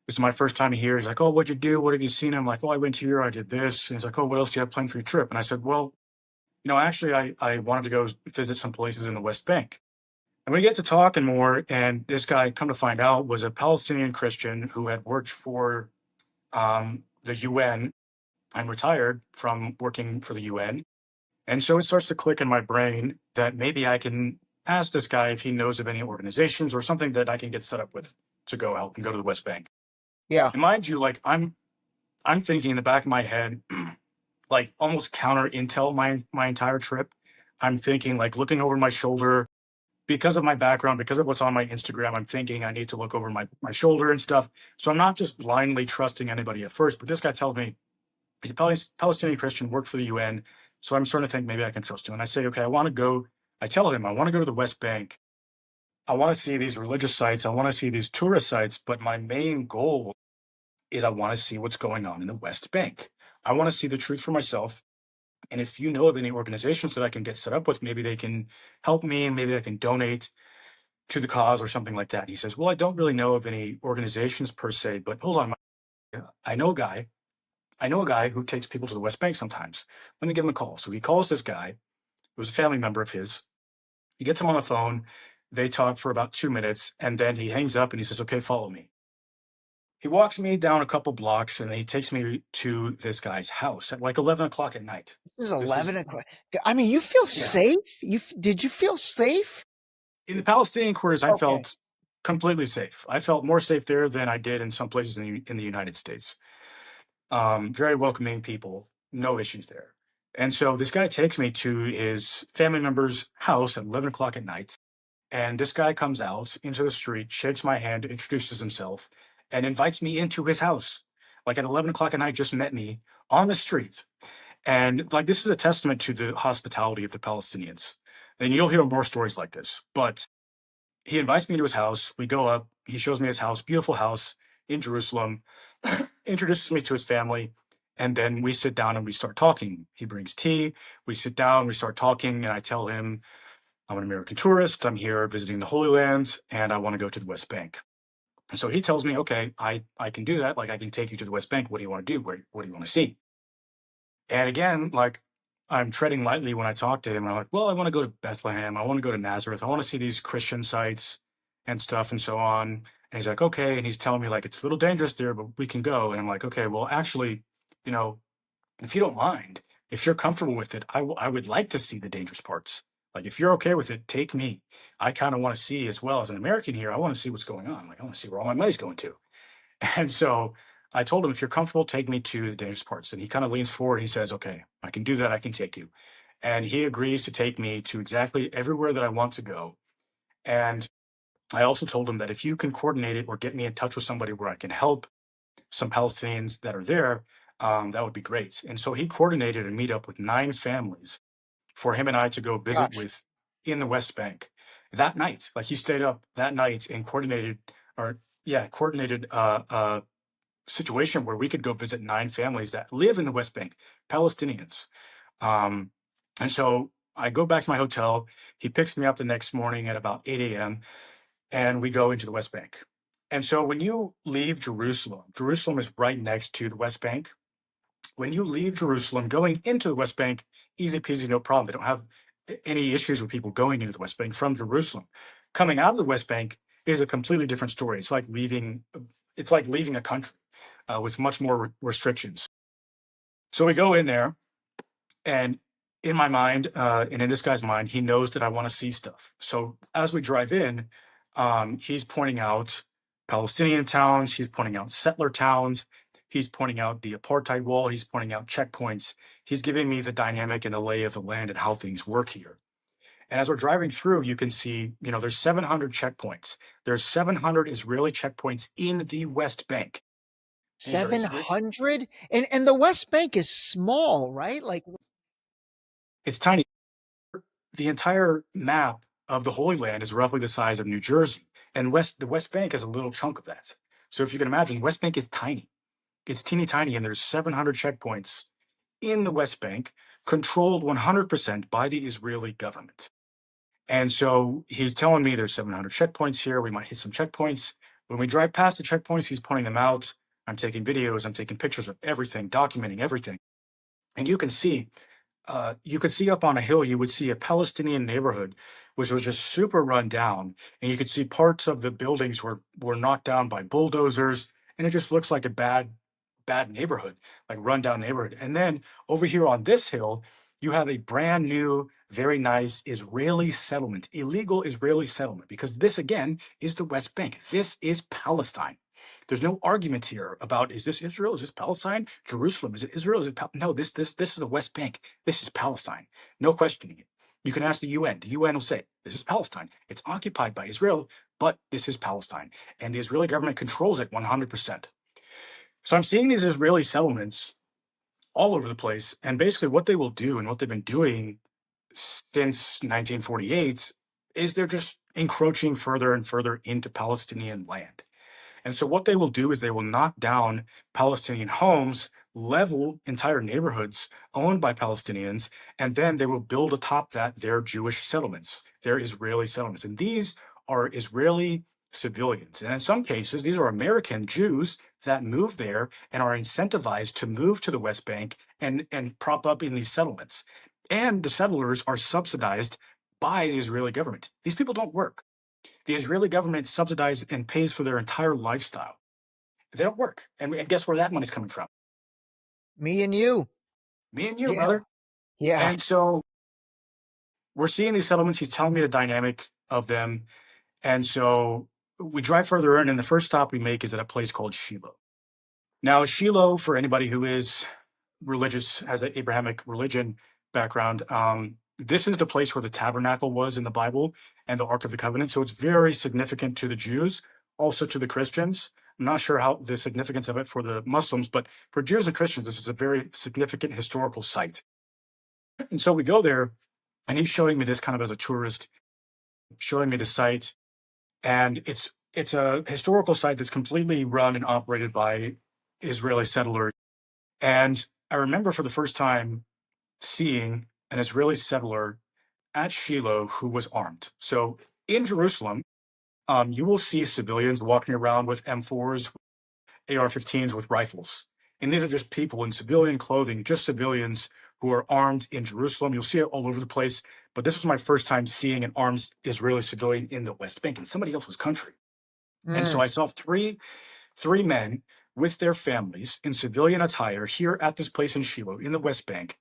This is my first time here." He's like, "Oh, what'd you do? What have you seen?" I'm like, "Oh, I went here. I did this." And he's like, "Oh, what else do you have planned for your trip?" And I said, "Well, actually, I wanted to go visit some places in the West Bank." And we get to talking more, and this guy, come to find out, was a Palestinian Christian who had worked for the UN and retired from working for the UN. And so it starts to click in my brain that maybe I can ask this guy if he knows of any organizations or something that I can get set up with to go help and go to the West Bank. Yeah. And mind you, like I'm thinking in the back of my head, like almost counter intel my entire trip. I'm thinking like looking over my shoulder because of my background, because of what's on my Instagram. I'm thinking I need to look over my shoulder and stuff. So I'm not just blindly trusting anybody at first. But this guy tells me he's a Palestinian Christian, worked for the UN. So I'm starting to think maybe I can trust him. And I say, okay, I want to go. I tell him I want to go to the West Bank. I want to see these religious sites. I want to see these tourist sites. But my main goal is I want to see what's going on in the West Bank. I want to see the truth for myself. And if you know of any organizations that I can get set up with, maybe they can help me, maybe I can donate to the cause or something like that. And he says, well, I don't really know of any organizations per se, but hold on. I know a guy. I know a guy who takes people to the West Bank sometimes. Let me give him a call. So he calls this guy. It was a family member of his. He gets him on the phone. They talk for about 2 minutes, and then he hangs up and he says, okay, follow me. He walks me down a couple blocks and he takes me to this guy's house at like 11 o'clock at night. This is 11 o'clock. I mean, you feel safe? Did you feel safe? In the Palestinian quarters, I Okay. felt completely safe. I felt more safe there than I did in some places in the United States. Very welcoming people, no issues there. And so this guy takes me to his family member's house at 11 o'clock at night. And this guy comes out into the street, shakes my hand, introduces himself, and invites me into his house. Like at 11 o'clock at night, just met me on the street. And like this is a testament to the hospitality of the Palestinians. And you'll hear more stories like this. But he invites me to his house. We go up. He shows me his house, beautiful house in Jerusalem, introduces me to his family. And then we sit down and we start talking. He brings tea. We sit down, we start talking, and I tell him, I'm an American tourist. I'm here visiting the Holy Land, and I want to go to the West Bank. And so he tells me, okay, I can do that. Like, I can take you to the West Bank. What do you want to do? What do you want to see? And again, like, I'm treading lightly when I talk to him. I'm like, well, I want to go to Bethlehem. I want to go to Nazareth. I want to see these Christian sites and stuff and so on. And he's like, okay. And he's telling me, like, it's a little dangerous there, but we can go. And I'm like, okay, well, actually, you know, if you don't mind, if you're comfortable with it, I would like to see the dangerous parts. Like, if you're okay with it, take me. I kind of want to see, as well as an American here, I want to see what's going on. Like, I want to see where all my money's going to. And so I told him, if you're comfortable, take me to the dangerous parts. And he kind of leans forward and he says, okay, I can do that. I can take you. And he agrees to take me to exactly everywhere that I want to go. And I also told him that if you can coordinate it or get me in touch with somebody where I can help some Palestinians that are there, that would be great. And so he coordinated a meetup with 9 families for him and I to go visit Gosh. with in the West Bank that night. Like, he stayed up that night and coordinated a situation where we could go visit 9 families that live in the West Bank, Palestinians. And so I go back to my hotel. He picks me up the next morning at about 8 a.m. and we go into the West Bank. And so when you leave Jerusalem, Jerusalem is right next to the West Bank. When you leave Jerusalem, going into the West Bank, easy peasy, no problem. They don't have any issues with people going into the West Bank from Jerusalem. Coming out of the West Bank is a completely different story. It's like leaving a country with much more restrictions. So we go in there, and in my mind, and in this guy's mind, he knows that I want to see stuff. So as we drive in, he's pointing out Palestinian towns. He's pointing out settler towns. He's pointing out the apartheid wall. He's pointing out checkpoints. He's giving me the dynamic and the lay of the land and how things work here. And as we're driving through, you can see, there's 700 checkpoints. There's 700 Israeli checkpoints in the West Bank. 700? And the West Bank is small, right? Like, It's tiny. The entire map of the Holy Land is roughly the size of New Jersey, and the West Bank is a little chunk of that. So if you can imagine, West Bank is tiny. It's teeny tiny, and there's 700 checkpoints in the West Bank, controlled 100% by the Israeli government. And so he's telling me there's 700 checkpoints here. We might hit some checkpoints. When we drive past the checkpoints, he's pointing them out. I'm taking videos. I'm taking pictures of everything, documenting everything. And you could see up on a hill, you would see a Palestinian neighborhood, which was just super run down. And you could see parts of the buildings were knocked down by bulldozers. And it just looks like a bad neighborhood, like run down neighborhood. And then over here on this hill, you have a brand new, very nice Israeli settlement, illegal Israeli settlement, because this again is the West Bank. This is Palestine. There's no argument here about, is this Israel? Is this Palestine? Jerusalem? Is it Israel? Is it no? This is the West Bank. This is Palestine. No questioning it. You can ask the UN. The UN will say, this is Palestine. It's occupied by Israel, but this is Palestine. And the Israeli government controls it 100%. So I'm seeing these Israeli settlements all over the place. And basically what they will do and what they've been doing since 1948 is they're just encroaching further and further into Palestinian land. And so what they will do is they will knock down Palestinian homes, level entire neighborhoods owned by Palestinians, and then they will build atop that their Jewish settlements, their Israeli settlements. And these are Israeli civilians. And in some cases, these are American Jews that move there and are incentivized to move to the West Bank and prop up in these settlements. And the settlers are subsidized by the Israeli government. These people don't work. The Israeli government subsidizes and pays for their entire lifestyle. They don't work. And guess where that money's coming from? Me and you. Me and you, Yeah. brother. Yeah. And so we're seeing these settlements. He's telling me the dynamic of them. And so we drive further in, and the first stop we make is at a place called Shiloh. Now, Shiloh, for anybody who is religious, has an Abrahamic religion background, this is the place where the tabernacle was in the Bible and the Ark of the Covenant. So it's very significant to the Jews, also to the Christians. I'm not sure how the significance of it for the Muslims, but for Jews and Christians, this is a very significant historical site. And so we go there, and he's showing me this kind of as a tourist, showing me the site. And it's a historical site that's completely run and operated by Israeli settlers. And I remember for the first time seeing an Israeli settler at Shiloh who was armed. So in Jerusalem, you will see civilians walking around with M4s, AR-15s with rifles. And these are just people in civilian clothing, just civilians who are armed in Jerusalem. You'll see it all over the place. But this was my first time seeing an armed Israeli civilian in the West Bank, in somebody else's country. And so I saw three men with their families in civilian attire here at this place in Shiloh in the West Bank,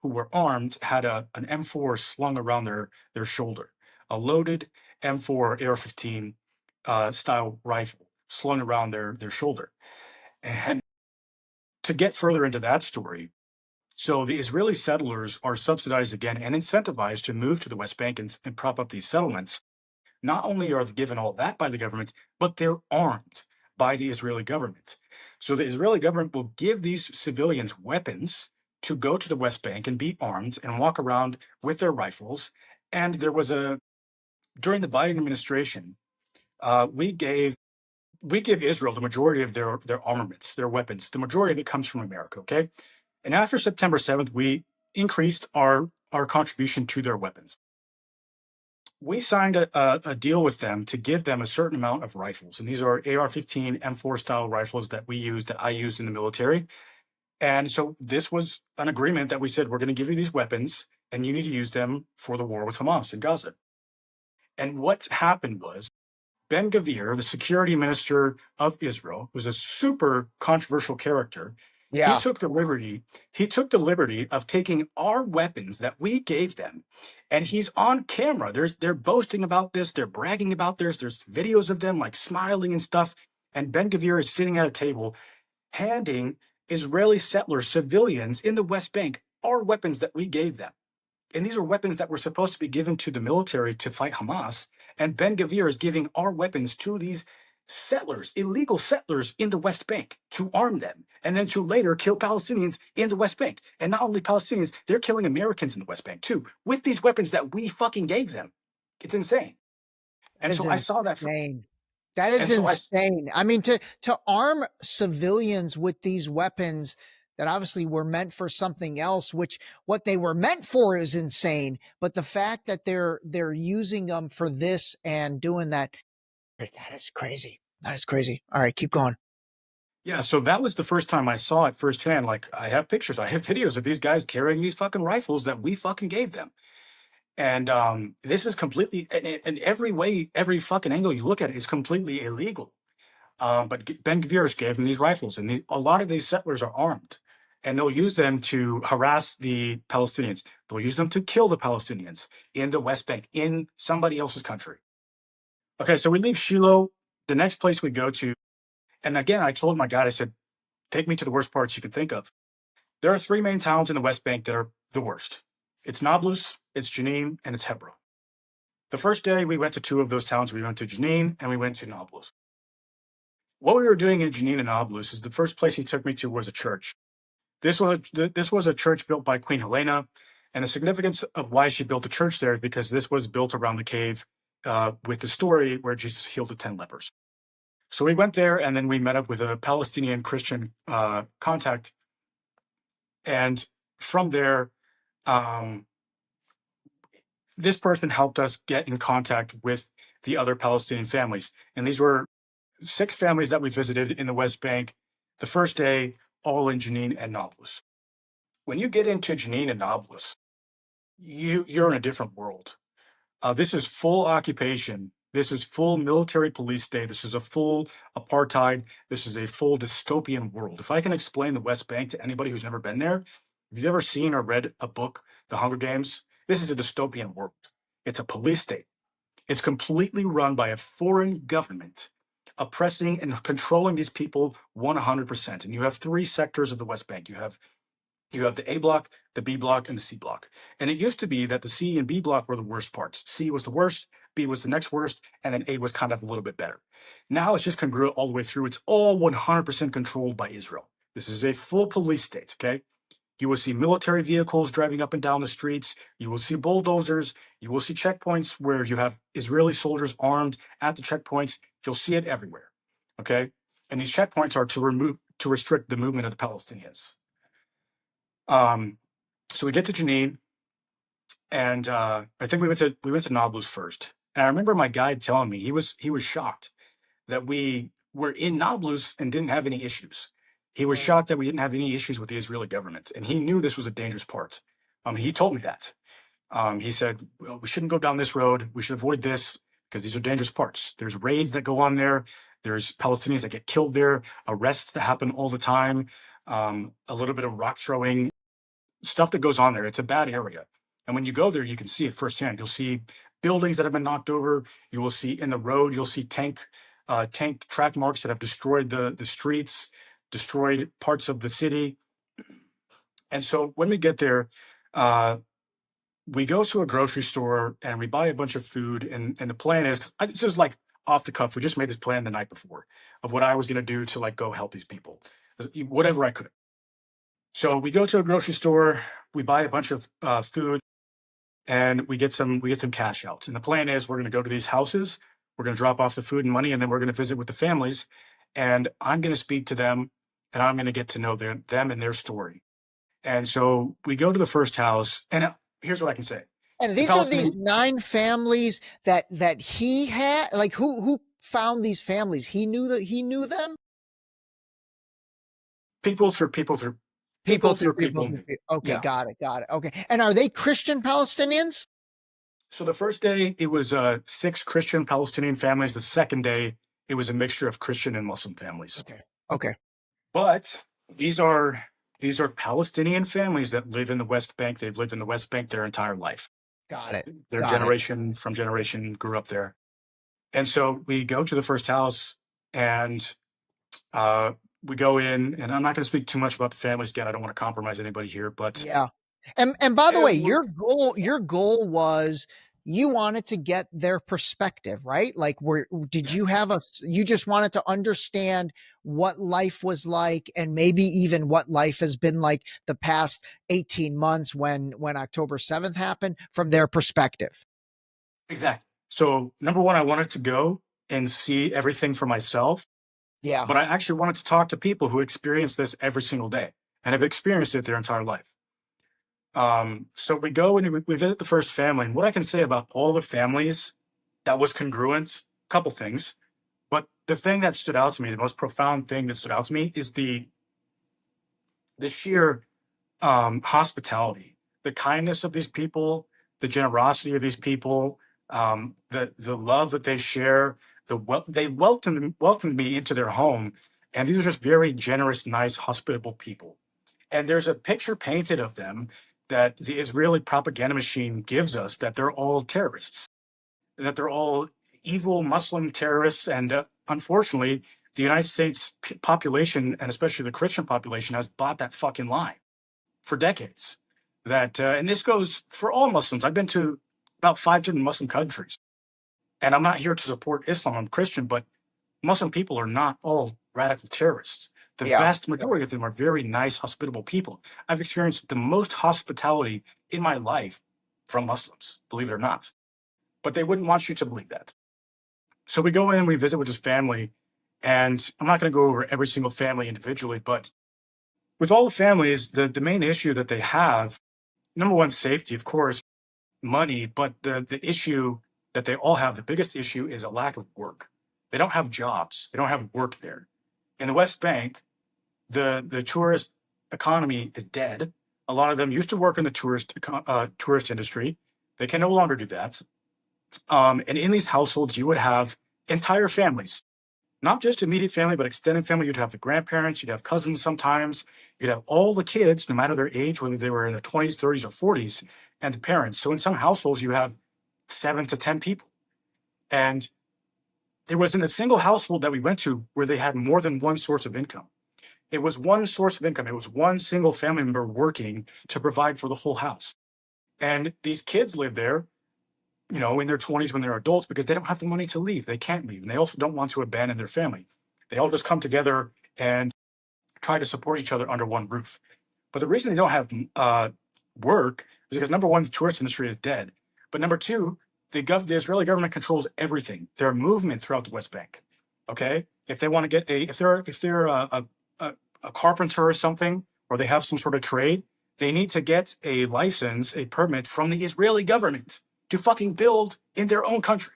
who were armed, had an M4 slung around their shoulder, a loaded M4 AR-15 style rifle slung around their shoulder. And to get further into that story, so the Israeli settlers are subsidized again and incentivized to move to the West Bank and prop up these settlements. Not only are they given all that by the government, but they're armed by the Israeli government. So the Israeli government will give these civilians weapons to go to the West Bank and be armed and walk around with their rifles. And there was during the Biden administration, we give Israel the majority of their armaments, their weapons. The majority of it comes from America, okay? And after September 7th, we increased our contribution to their weapons. We signed a deal with them to give them a certain amount of rifles. And these are AR-15 M4 style rifles that I used in the military. And so this was an agreement that we said, we're going to give you these weapons and you need to use them for the war with Hamas in Gaza. And what happened was Ben-Gvir, the security minister of Israel, was a super controversial character. Yeah. He took the liberty of taking our weapons that we gave them, and he's on camera. They're boasting about this. They're bragging about this. There's videos of them like smiling and stuff. And Ben-Gvir is sitting at a table handing Israeli settlers, civilians in the West Bank, our weapons that we gave them. And these are weapons that were supposed to be given to the military to fight Hamas. And Ben-Gvir is giving our weapons to these settlers, illegal settlers in the West Bank, to arm them and then to later kill Palestinians in the West Bank. And not only Palestinians, they're killing Americans in the West Bank too, with these weapons that we fucking gave them. It's insane. And so I saw that. That is insane. I mean, to arm civilians with these weapons that obviously were meant for something else, which what they were meant for is insane. But the fact that they're using them for this and doing that is crazy. That is crazy. All right, keep going. Yeah, so that was the first time I saw it firsthand. Like, I have pictures, I have videos of these guys carrying these fucking rifles that we fucking gave them. And this is completely, in every way, every fucking angle you look at it is completely illegal. But Ben-Gvir gave them these rifles, and a lot of these settlers are armed. and they'll use them to harass the Palestinians. They'll use them to kill the Palestinians in the West Bank, in somebody else's country. Okay, so we leave Shiloh. The next place we go to, and again, I told my guide, I said, take me to the worst parts you can think of. There are three main towns in the West Bank that are the worst. It's Nablus, it's Jenin, and it's Hebron. The first day we went to two of those towns. We went to Jenin and we went to Nablus. What we were doing in Jenin and Nablus is the first place he took me to was a church. This was a church built by Queen Helena, and the significance of why she built a church there is because this was built around the cave with the story where Jesus healed the 10 lepers. So we went there, and then we met up with a Palestinian Christian contact, and from there, this person helped us get in contact with the other Palestinian families, and these were 6 families that we visited in the West Bank the first day, all in Jenin and Nablus. When you get into Jenin and Nablus, you're in a different world. This is full occupation. This is full military police state. This is a full apartheid. This is a full dystopian world. If I can explain the West Bank to anybody who's never been there, if you've ever seen or read a book, The Hunger Games, this is a dystopian world. It's a police state. It's completely run by a foreign government, oppressing and controlling these people 100%. And you have 3 sectors of the West Bank. You have the A block, the B block, and the C block. And it used to be that the C and B block were the worst parts. C was the worst, B was the next worst, and then A was kind of a little bit better. Now it's just congruent all the way through. It's all 100% controlled by Israel. This is a full police state, okay? You will see military vehicles driving up and down the streets. You will see bulldozers. You will see checkpoints where you have Israeli soldiers armed at the checkpoints. You'll see it everywhere, okay? And these checkpoints are to restrict the movement of the Palestinians. So we get to Jenin, and I think we went to Nablus first. And I remember my guide telling me he was shocked that we were in Nablus and didn't have any issues. He was shocked that we didn't have any issues with the Israeli government, and he knew this was a dangerous part. He told me that. He said, well, we shouldn't go down this road. We should avoid this because these are dangerous parts. There's raids that go on there. There's Palestinians that get killed there, arrests that happen all the time, a little bit of rock throwing, stuff that goes on there. It's a bad area. And when you go there, you can see it firsthand. You'll see buildings that have been knocked over. You will see in the road, you'll see tank track marks that have destroyed the streets, destroyed parts of the city. And so when we get there, we go to a grocery store and we buy a bunch of food. And the plan is, this is like off the cuff. We just made this plan the night before of what I was going to do to like go help these people, whatever I could. So we go to a grocery store, we buy a bunch of food, and we get some cash out. And the plan is we're going to go to these houses, we're going to drop off the food and money, and then we're going to visit with the families. And I'm going to speak to them, and I'm going to get to know them and their story. And so we go to the first house, and here's what I can say. And these are these 9 families that he had. Like who found these families? He knew them. People through people. Okay, yeah. Got it. Okay. And are they Christian Palestinians? So the first day it was 6 Christian Palestinian families. The second day it was a mixture of Christian and Muslim families. Okay. But these are Palestinian families that live in the West Bank. They've lived in the West Bank their entire life. Got it. Their generation from generation grew up there. And so we go to the first house, and we go in, and I'm not going to speak too much about the families again. I don't want to compromise anybody here, but yeah. And by the way, your goal was you wanted to get their perspective, right? Like, you just wanted to understand what life was like, and maybe even what life has been like the past 18 months when October 7th happened from their perspective. Exactly. So number one, I wanted to go and see everything for myself. Yeah. But I actually wanted to talk to people who experience this every single day and have experienced it their entire life. So we go and we visit the first family. And what I can say about all the families that was congruent, a couple things. But the thing that stood out to me, the most profound thing that stood out to me is the sheer hospitality, the kindness of these people, the generosity of these people, the love that they share. They welcomed me into their home, and these are just very generous, nice, hospitable people. And there's a picture painted of them that the Israeli propaganda machine gives us, that they're all terrorists, that they're all evil Muslim terrorists. And unfortunately, the United States population, and especially the Christian population, has bought that fucking lie for decades. And this goes for all Muslims. I've been to about 5 different Muslim countries, and I'm not here to support Islam. I'm Christian, but Muslim people are not all radical terrorists. The vast majority of them are very nice, hospitable people. I've experienced the most hospitality in my life from Muslims, believe it or not. But they wouldn't want you to believe that. So we go in and we visit with this family, and I'm not going to go over every single family individually, but with all the families, the main issue that they have, number one, safety, of course, money, but the issue that they all have, the biggest issue, is a lack of work. They don't have jobs. They don't have work there. In the West Bank, the tourist economy is dead. A lot of them used to work in the tourist industry. They can no longer do that. And in these households, you would have entire families, not just immediate family, but extended family. You'd have the grandparents, you'd have cousins sometimes, you'd have all the kids, no matter their age, whether they were in their 20s, 30s, or 40s, and the parents. So in some households, you have 7 to 10 people. And there wasn't a single household that we went to where they had more than one source of income. It was one source of income. It was one single family member working to provide for the whole house. And these kids live there, in their 20s when they're adults, because they don't have the money to leave. They can't leave. And they also don't want to abandon their family. They all just come together and try to support each other under one roof. But the reason they don't have work is because, number one, the tourist industry is dead. But number two, the Israeli government controls everything. Their movement throughout the West Bank. Okay, if they want to get if they're a carpenter or something, or they have some sort of trade, they need to get a license, a permit from the Israeli government to fucking build in their own country.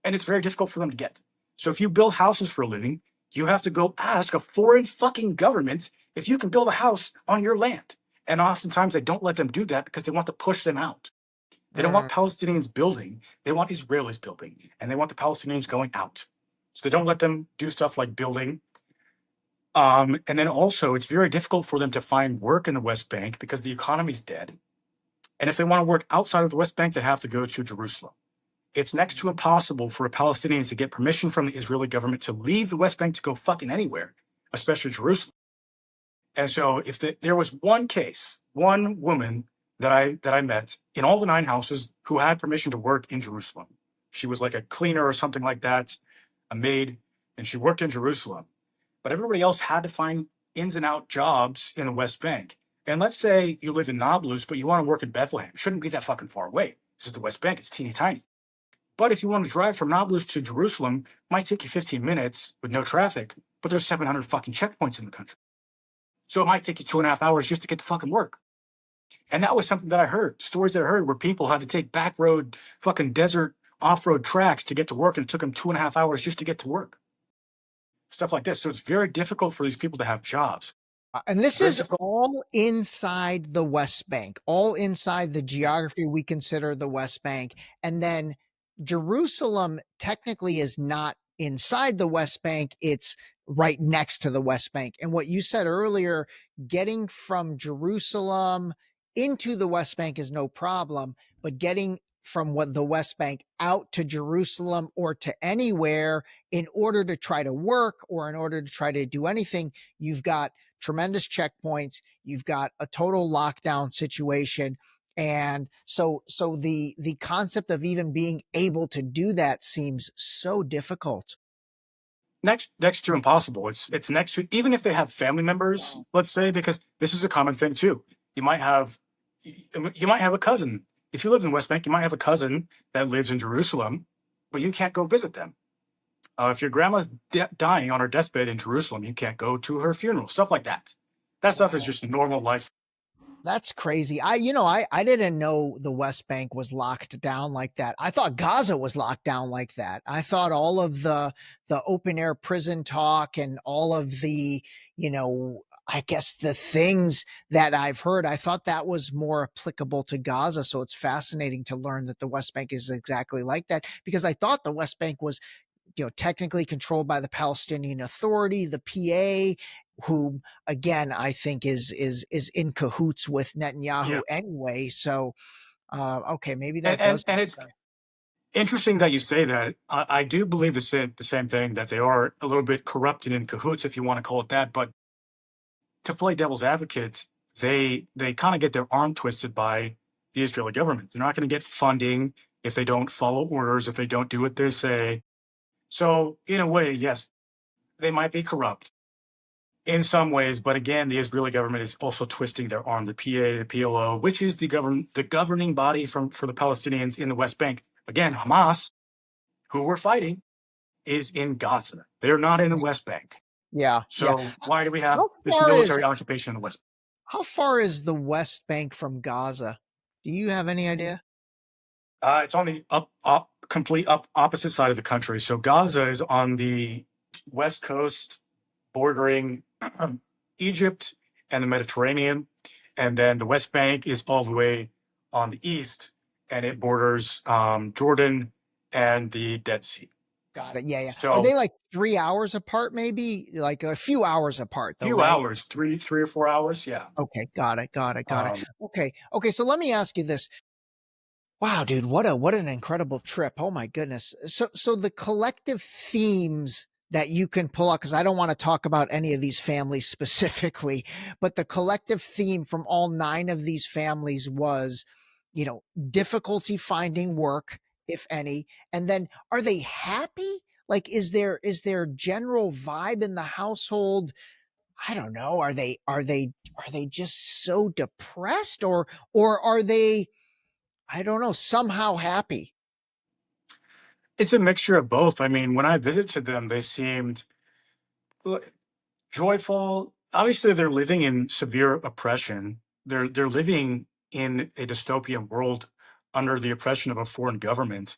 And it's very difficult for them to get. So if you build houses for a living, you have to go ask a foreign fucking government if you can build a house on your land. And oftentimes they don't let them do that because they want to push them out. They don't want Palestinians building. They want Israelis building. And they want the Palestinians going out. So they don't let them do stuff like building. And then also, it's very difficult for them to find work in the West Bank because the economy's dead. And if they want to work outside of the West Bank, they have to go to Jerusalem. It's next to impossible for a Palestinian to get permission from the Israeli government to leave the West Bank to go fucking anywhere, especially Jerusalem. And so if there was one case, one woman that I met in all the 9 houses who had permission to work in Jerusalem. She was like a cleaner or something like that, a maid, and she worked in Jerusalem. But everybody else had to find ins and out jobs in the West Bank. And let's say you live in Nablus, but you want to work in Bethlehem. Shouldn't be that fucking far away. This is the West Bank. It's teeny tiny. But if you want to drive from Nablus to Jerusalem, it might take you 15 minutes with no traffic, but there's 700 fucking checkpoints in the country. So it might take you 2.5 hours just to get to fucking work. And that was something that I heard, stories that I heard where people had to take back road, fucking desert, off-road tracks to get to work, and it took them 2.5 hours just to get to work. Stuff like this. So it's very difficult for these people to have jobs. And this is all inside the West Bank, all inside the geography we consider the West Bank. And then Jerusalem technically is not inside the West Bank. It's right next to the West Bank. And what you said earlier, getting from Jerusalem into the West Bank is no problem, but getting from the West Bank out to Jerusalem or to anywhere in order to try to work or in order to try to do anything, you've got tremendous checkpoints. You've got a total lockdown situation. And so the concept of even being able to do that seems so difficult. Next to impossible. It's next to, even if they have family members, let's say, because this is a common thing too. You might have a cousin. If you live in the West Bank, you might have a cousin that lives in Jerusalem, but you can't go visit them. If your grandma's dying on her deathbed in Jerusalem, you can't go to her funeral. Stuff like that. That stuff is just normal life. That's crazy. I didn't know the West Bank was locked down like that. I thought Gaza was locked down like that. I thought all of the open air prison talk and all of the, I guess the things that I've heard, I thought that was more applicable to Gaza. So it's fascinating to learn that the West Bank is exactly like that, because I thought the West Bank was, technically controlled by the Palestinian Authority, the PA, who again I think is in cahoots with Yeah. Netanyahu anyway. So okay, maybe And that and, does and make it's sense. interesting that you say that. I do believe the same thing, that they are a little bit corrupt and in cahoots, if you want to call it that. But to play devil's advocate, they kind of get their arm twisted by the Israeli government. They're not going to get funding if they don't follow orders, if they don't do what they say. So in a way, yes, they might be corrupt in some ways, but again, the Israeli government is also twisting their arm. The PA, the PLO, which is the governing body for the Palestinians in the West Bank. Again, Hamas, who we're fighting, is in Gaza. They're not in the West Bank. Yeah, yeah. So why do we have How this far is military occupation in the West? how far is the West Bank from Gaza? Do you have any idea? It's on the complete opposite side of the country. So Gaza is on the west coast, bordering Egypt and the Mediterranean, and then the West Bank is all the way on the east, and it borders Jordan and the Dead Sea. Got it. Yeah, yeah. Are So they like 3 hours apart? Maybe like a few hours apart, though, few right? hours, three or 4 hours, yeah. Okay, got it, got it, got it. Um, Okay, okay. So let me ask you this. Wow, dude, what an incredible trip. Oh my goodness. So the collective themes that you can pull out, because I don't want to talk about any of these families specifically, but the collective theme from all 9 of these families was, difficulty finding work, if any. And then are they happy? Like, is there general vibe in the household? I don't know. Are they just so depressed, or are they, I don't know, somehow happy? it's a mixture of both. I mean, when I visited them, they seemed joyful. Obviously, they're living in severe oppression. They're living in a dystopian world under the oppression of a foreign government.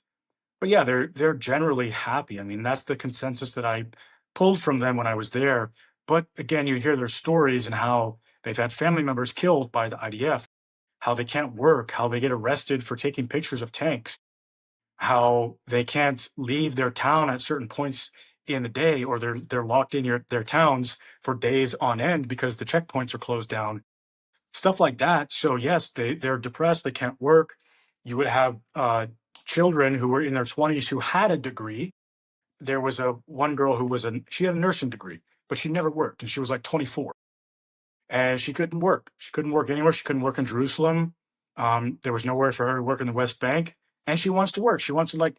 But yeah, they're generally happy. I mean, that's the consensus that I pulled from them when I was there. But again, you hear their stories and how they've had family members killed by the IDF, how they can't work, how they get arrested for taking pictures of tanks, how they can't leave their town at certain points in the day, or they're locked in their towns for days on end because the checkpoints are closed down, stuff like that. So yes, they're depressed, they can't work. You would have children who were in their 20s who had a degree. There was a one girl who she had a nursing degree, but she never worked, and she was like 24, and she couldn't work. She couldn't work anywhere. She couldn't work in Jerusalem. There was nowhere for her to work in the West Bank, and she wants to work. She wants to, like,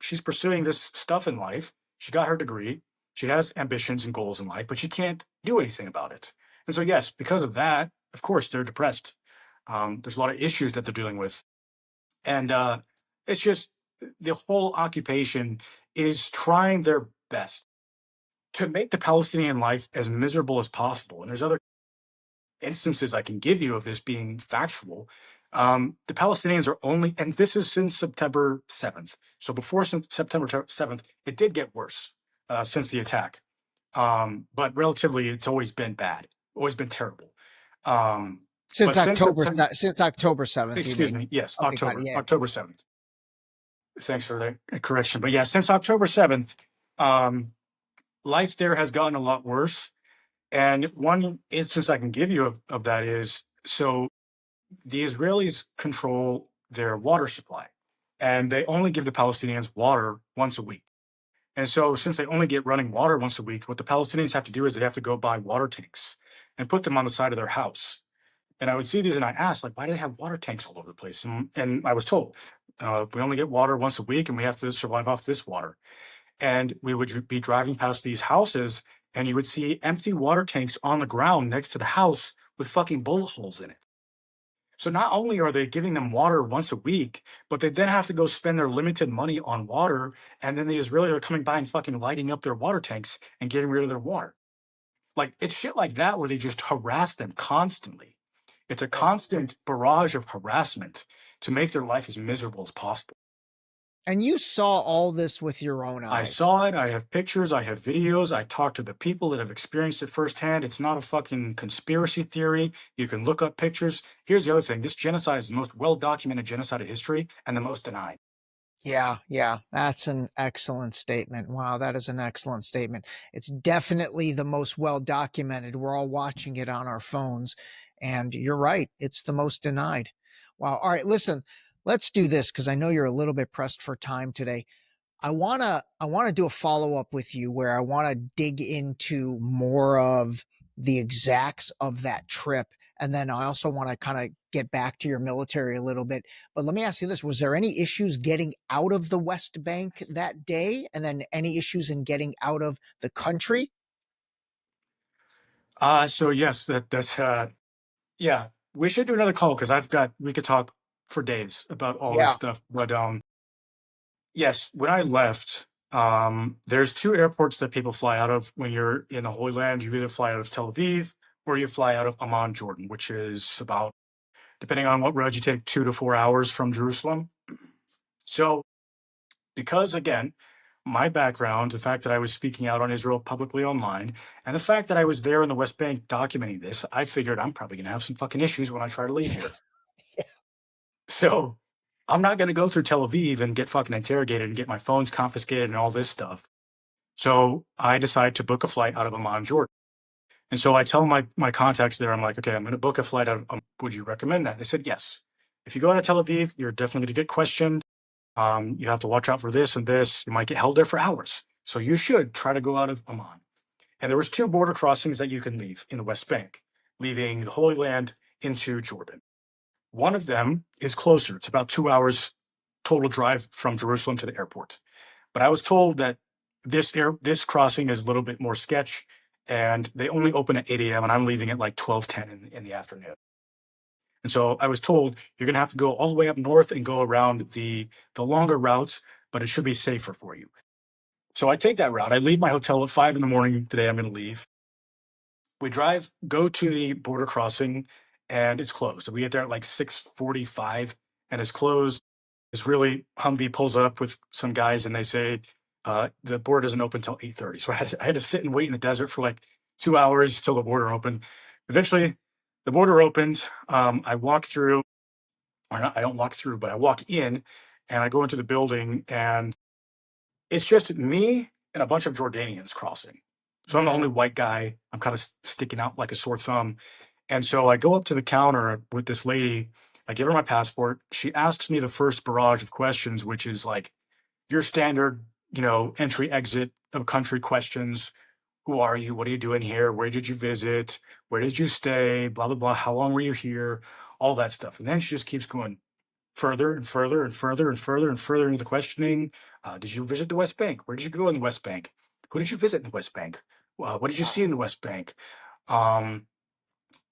she's pursuing this stuff in life. She got her degree. She has ambitions and goals in life, but she can't do anything about it. And so, yes, because of that, of course, they're depressed. There's a lot of issues that they're dealing with, and it's just the whole occupation is trying their best to make the Palestinian life as miserable as possible. And there's other instances I can give you of this being factual. The Palestinians are only, and this is since September 7th. So before September 7th, it did get worse since the attack. But relatively, it's always been bad, always been terrible. Since But since October, September, since October 7th, you excuse mean? me, yes, Okay, got it. Yeah. October 7th. Thanks for the correction. But yeah, since October 7th, um, life there has gotten a lot worse. And one instance I can give you of that is, so the Israelis control their water supply, and they only give the Palestinians water once a week. And so, since they only get running water once a week, what the Palestinians have to do is they have to go buy water tanks and put them on the side of their house. And I would see these and I asked, like, why do they have water tanks all over the place? And I was told, we only get water once a week and we have to survive off this water. And we would be driving past these houses and you would see empty water tanks on the ground next to the house with fucking bullet holes in it. So not only are they giving them water once a week, but they then have to go spend their limited money on water. And then the Israelis are coming by and fucking lighting up their water tanks and getting rid of their water. Like, it's shit like that where they just harass them constantly. It's a constant barrage of harassment to make their life as miserable as possible. And you saw all this with your own I eyes. saw it. I have pictures. I have videos. I talked to the people that have experienced it firsthand. It's not a fucking conspiracy theory. You can look up pictures. Here's the other thing. This genocide is the most well-documented genocide in history and the most denied. Yeah, that's an excellent statement. Wow, that is an excellent statement. It's definitely the most well documented. We're all watching it on our phones, and you're right, it's the most denied. Wow. All right, listen, let's do this because I know you're a little bit pressed for time today. I wanna do a follow-up with you where I wanna dig into more of the exacts of that trip, and then I also wanna kinda get back to your military a little bit. But let me ask you this, was there any issues getting out of the West Bank that day? And then any issues in getting out of the country? So yes, that's yeah. We should do another call because we could talk for days about all this Yeah. stuff. But yes, when I left, there's two airports that people fly out of when you're in the Holy Land. You either fly out of Tel Aviv or you fly out of Amman, Jordan, which is about, depending on what road you take, 2 to 4 hours from Jerusalem. So, because again, my background, the fact that I was speaking out on Israel publicly online, and the fact that I was there in the West Bank documenting this, I figured I'm probably going to have some fucking issues when I try to leave here. So, I'm not going to go through Tel Aviv and get fucking interrogated and get my phones confiscated and all this stuff. So I decide to book a flight out of Amman, Jordan. And so I tell my contacts there, I'm like, okay, I'm going to book a flight out of, would you recommend that? They said, yes. If you go out of Tel Aviv, you're definitely going to get questioned. You have to watch out for this and this. You might get held there for hours. So you should try to go out of Amman. And there was two border crossings that you can leave in the West Bank, leaving the Holy Land into Jordan. One of them is closer. It's about 2 hours total drive from Jerusalem to the airport. But I was told that this crossing is a little bit more sketch, and they only open at 8 a.m. and I'm leaving at like 12:10 in the afternoon. And so I was told you're going to have to go all the way up north and go around the longer routes, but it should be safer for you. So I take that route. I leave my hotel at 5 in the morning. Today I'm going to leave. We go to the border crossing, and it's closed. So we get there at like 6:45, and it's closed. This really Humvee pulls up with some guys, and they say the border doesn't open until 8:30. So I had to sit and wait in the desert for like 2 hours till the border opened. Eventually, the border opened. I walk through, or not, I don't walk through, but I walk in, and I go into the building, and it's just me and a bunch of Jordanians crossing. So I'm the only white guy. I'm kind of sticking out like a sore thumb. And so I go up to the counter with this lady. I give her my passport. She asks me the first barrage of questions, which is like your standard, entry exit of country questions. Who are you? What are you doing here? Where did you visit? Where did you stay? Blah, blah, blah. How long were you here? All that stuff. And then she just keeps going further and further and further and further and further into the questioning. Did you visit the West Bank? Where did you go in the West Bank? Who did you visit in the West Bank? What did you see in the West Bank? Um,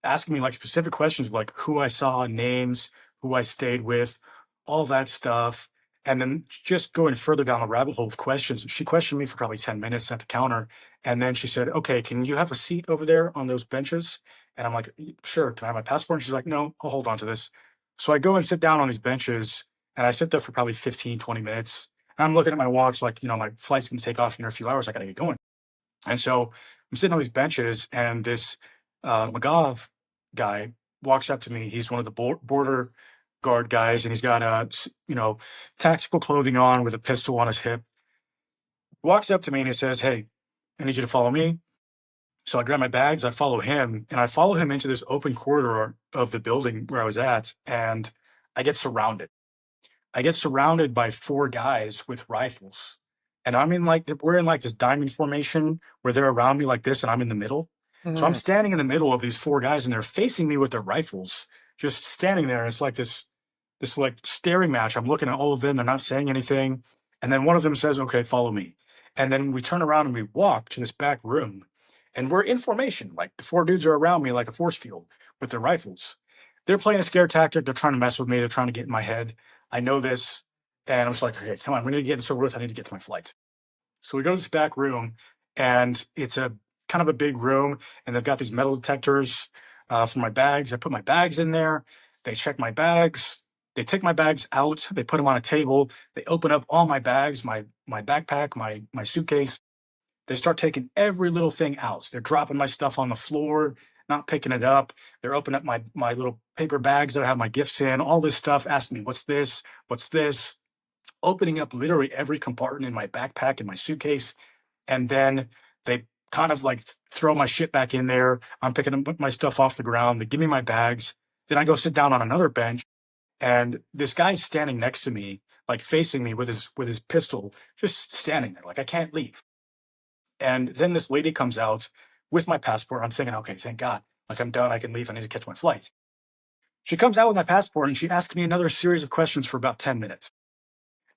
Asking me like specific questions like who I saw, names, who I stayed with, all that stuff. And then just going further down the rabbit hole of questions. She questioned me for probably 10 minutes at the counter. And then she said, okay, can you have a seat over there on those benches? And I'm like, sure, can I have my passport? And she's like, no, I'll hold on to this. So I go and sit down on these benches, and I sit there for probably 15, 20 minutes. And I'm looking at my watch, like, my flight's going to take off in a few hours. I got to get going. And so I'm sitting on these benches, and this Magav guy walks up to me. He's one of the border guard guys, and he's got tactical clothing on with a pistol on his hip. Walks up to me and he says, "Hey, I need you to follow me." So I grab my bags, I follow him, and I follow him into this open corridor of the building where I was at, and I get surrounded. I get surrounded by four guys with rifles. And we're in like this diamond formation where they're around me like this, and I'm in the middle. So I'm Mhm. standing in the middle of these four guys, and they're facing me with their rifles, just standing there. It's like this like staring match. I'm looking at all of them. They're not saying anything. And then one of them says, okay, follow me. And then we turn around and we walk to this back room, and we're in formation. Like the four dudes are around me like a force field with their rifles. They're playing a scare tactic. They're trying to mess with me. They're trying to get in my head. I know this. And I'm just like, okay, come on, we need to get this over with. I need to get to my flight. So we go to this back room, and it's a kind of a big room, and they've got these metal detectors for my bags. I put my bags in there. They check my bags. They take my bags out. They put them on a table. They open up all my bags, my backpack, my suitcase. They start taking every little thing out. They're dropping my stuff on the floor, not picking it up. They're opening up my little paper bags that I have my gifts in, all this stuff, asking me, what's this? What's this? opening up literally every compartment in my backpack and my suitcase. And then they kind of like throw my shit back in there. I'm picking up my stuff off the ground. They give me my bags. Then I go sit down on another bench, and this guy's standing next to me, like facing me with his pistol, just standing there, like I can't leave. And then this lady comes out with my passport. I'm thinking, okay, thank God. Like I'm done. I can leave. I need to catch my flight. She comes out with my passport and she asks me another series of questions for about 10 minutes.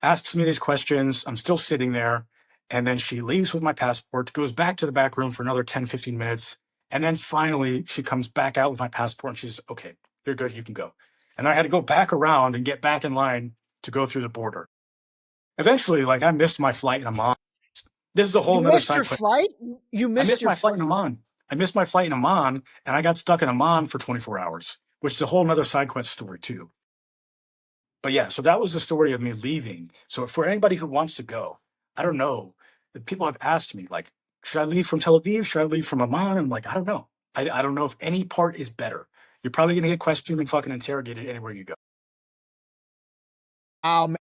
Asks me these questions. I'm still sitting there. And then she leaves with my passport, goes back to the back room for another 10, 15 minutes. And then finally she comes back out with my passport and she's, okay, you're good. You can go. And I had to go back around and get back in line to go through the border. Eventually, like I missed my flight in Amman. This is a whole You nother missed your side. flight? You I missed missed your my flight in Amman. I missed my flight in Amman, and I got stuck in Amman for 24 hours, which is a whole nother side quest story too. But yeah, so that was the story of me leaving. So for anybody who wants to go, I don't know. People have asked me, like, should I leave from Tel Aviv? Should I leave from Amman? I'm like, I don't know. I don't know if any part is better. You're probably going to get questioned and fucking interrogated anywhere you go. All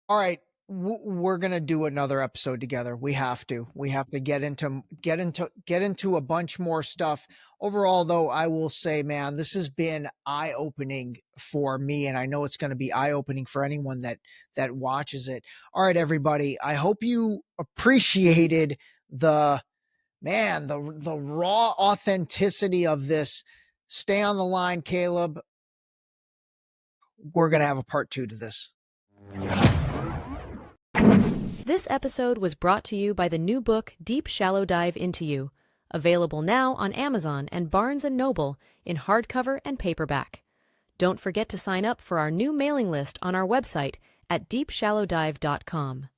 right. We're going to do another episode together. We have to get into a bunch more stuff. Overall, though, I will say, man, this has been eye-opening for me, and I know it's going to be eye-opening for anyone that watches it. All right, everybody. I hope you appreciated the raw authenticity of this. Stay on the line, Caleb. We're going to have a part 2 to this. This episode was brought to you by the new book, Deep Shallow Dive Into You, available now on Amazon and Barnes & Noble in hardcover and paperback. Don't forget to sign up for our new mailing list on our website at deepshallowdive.com.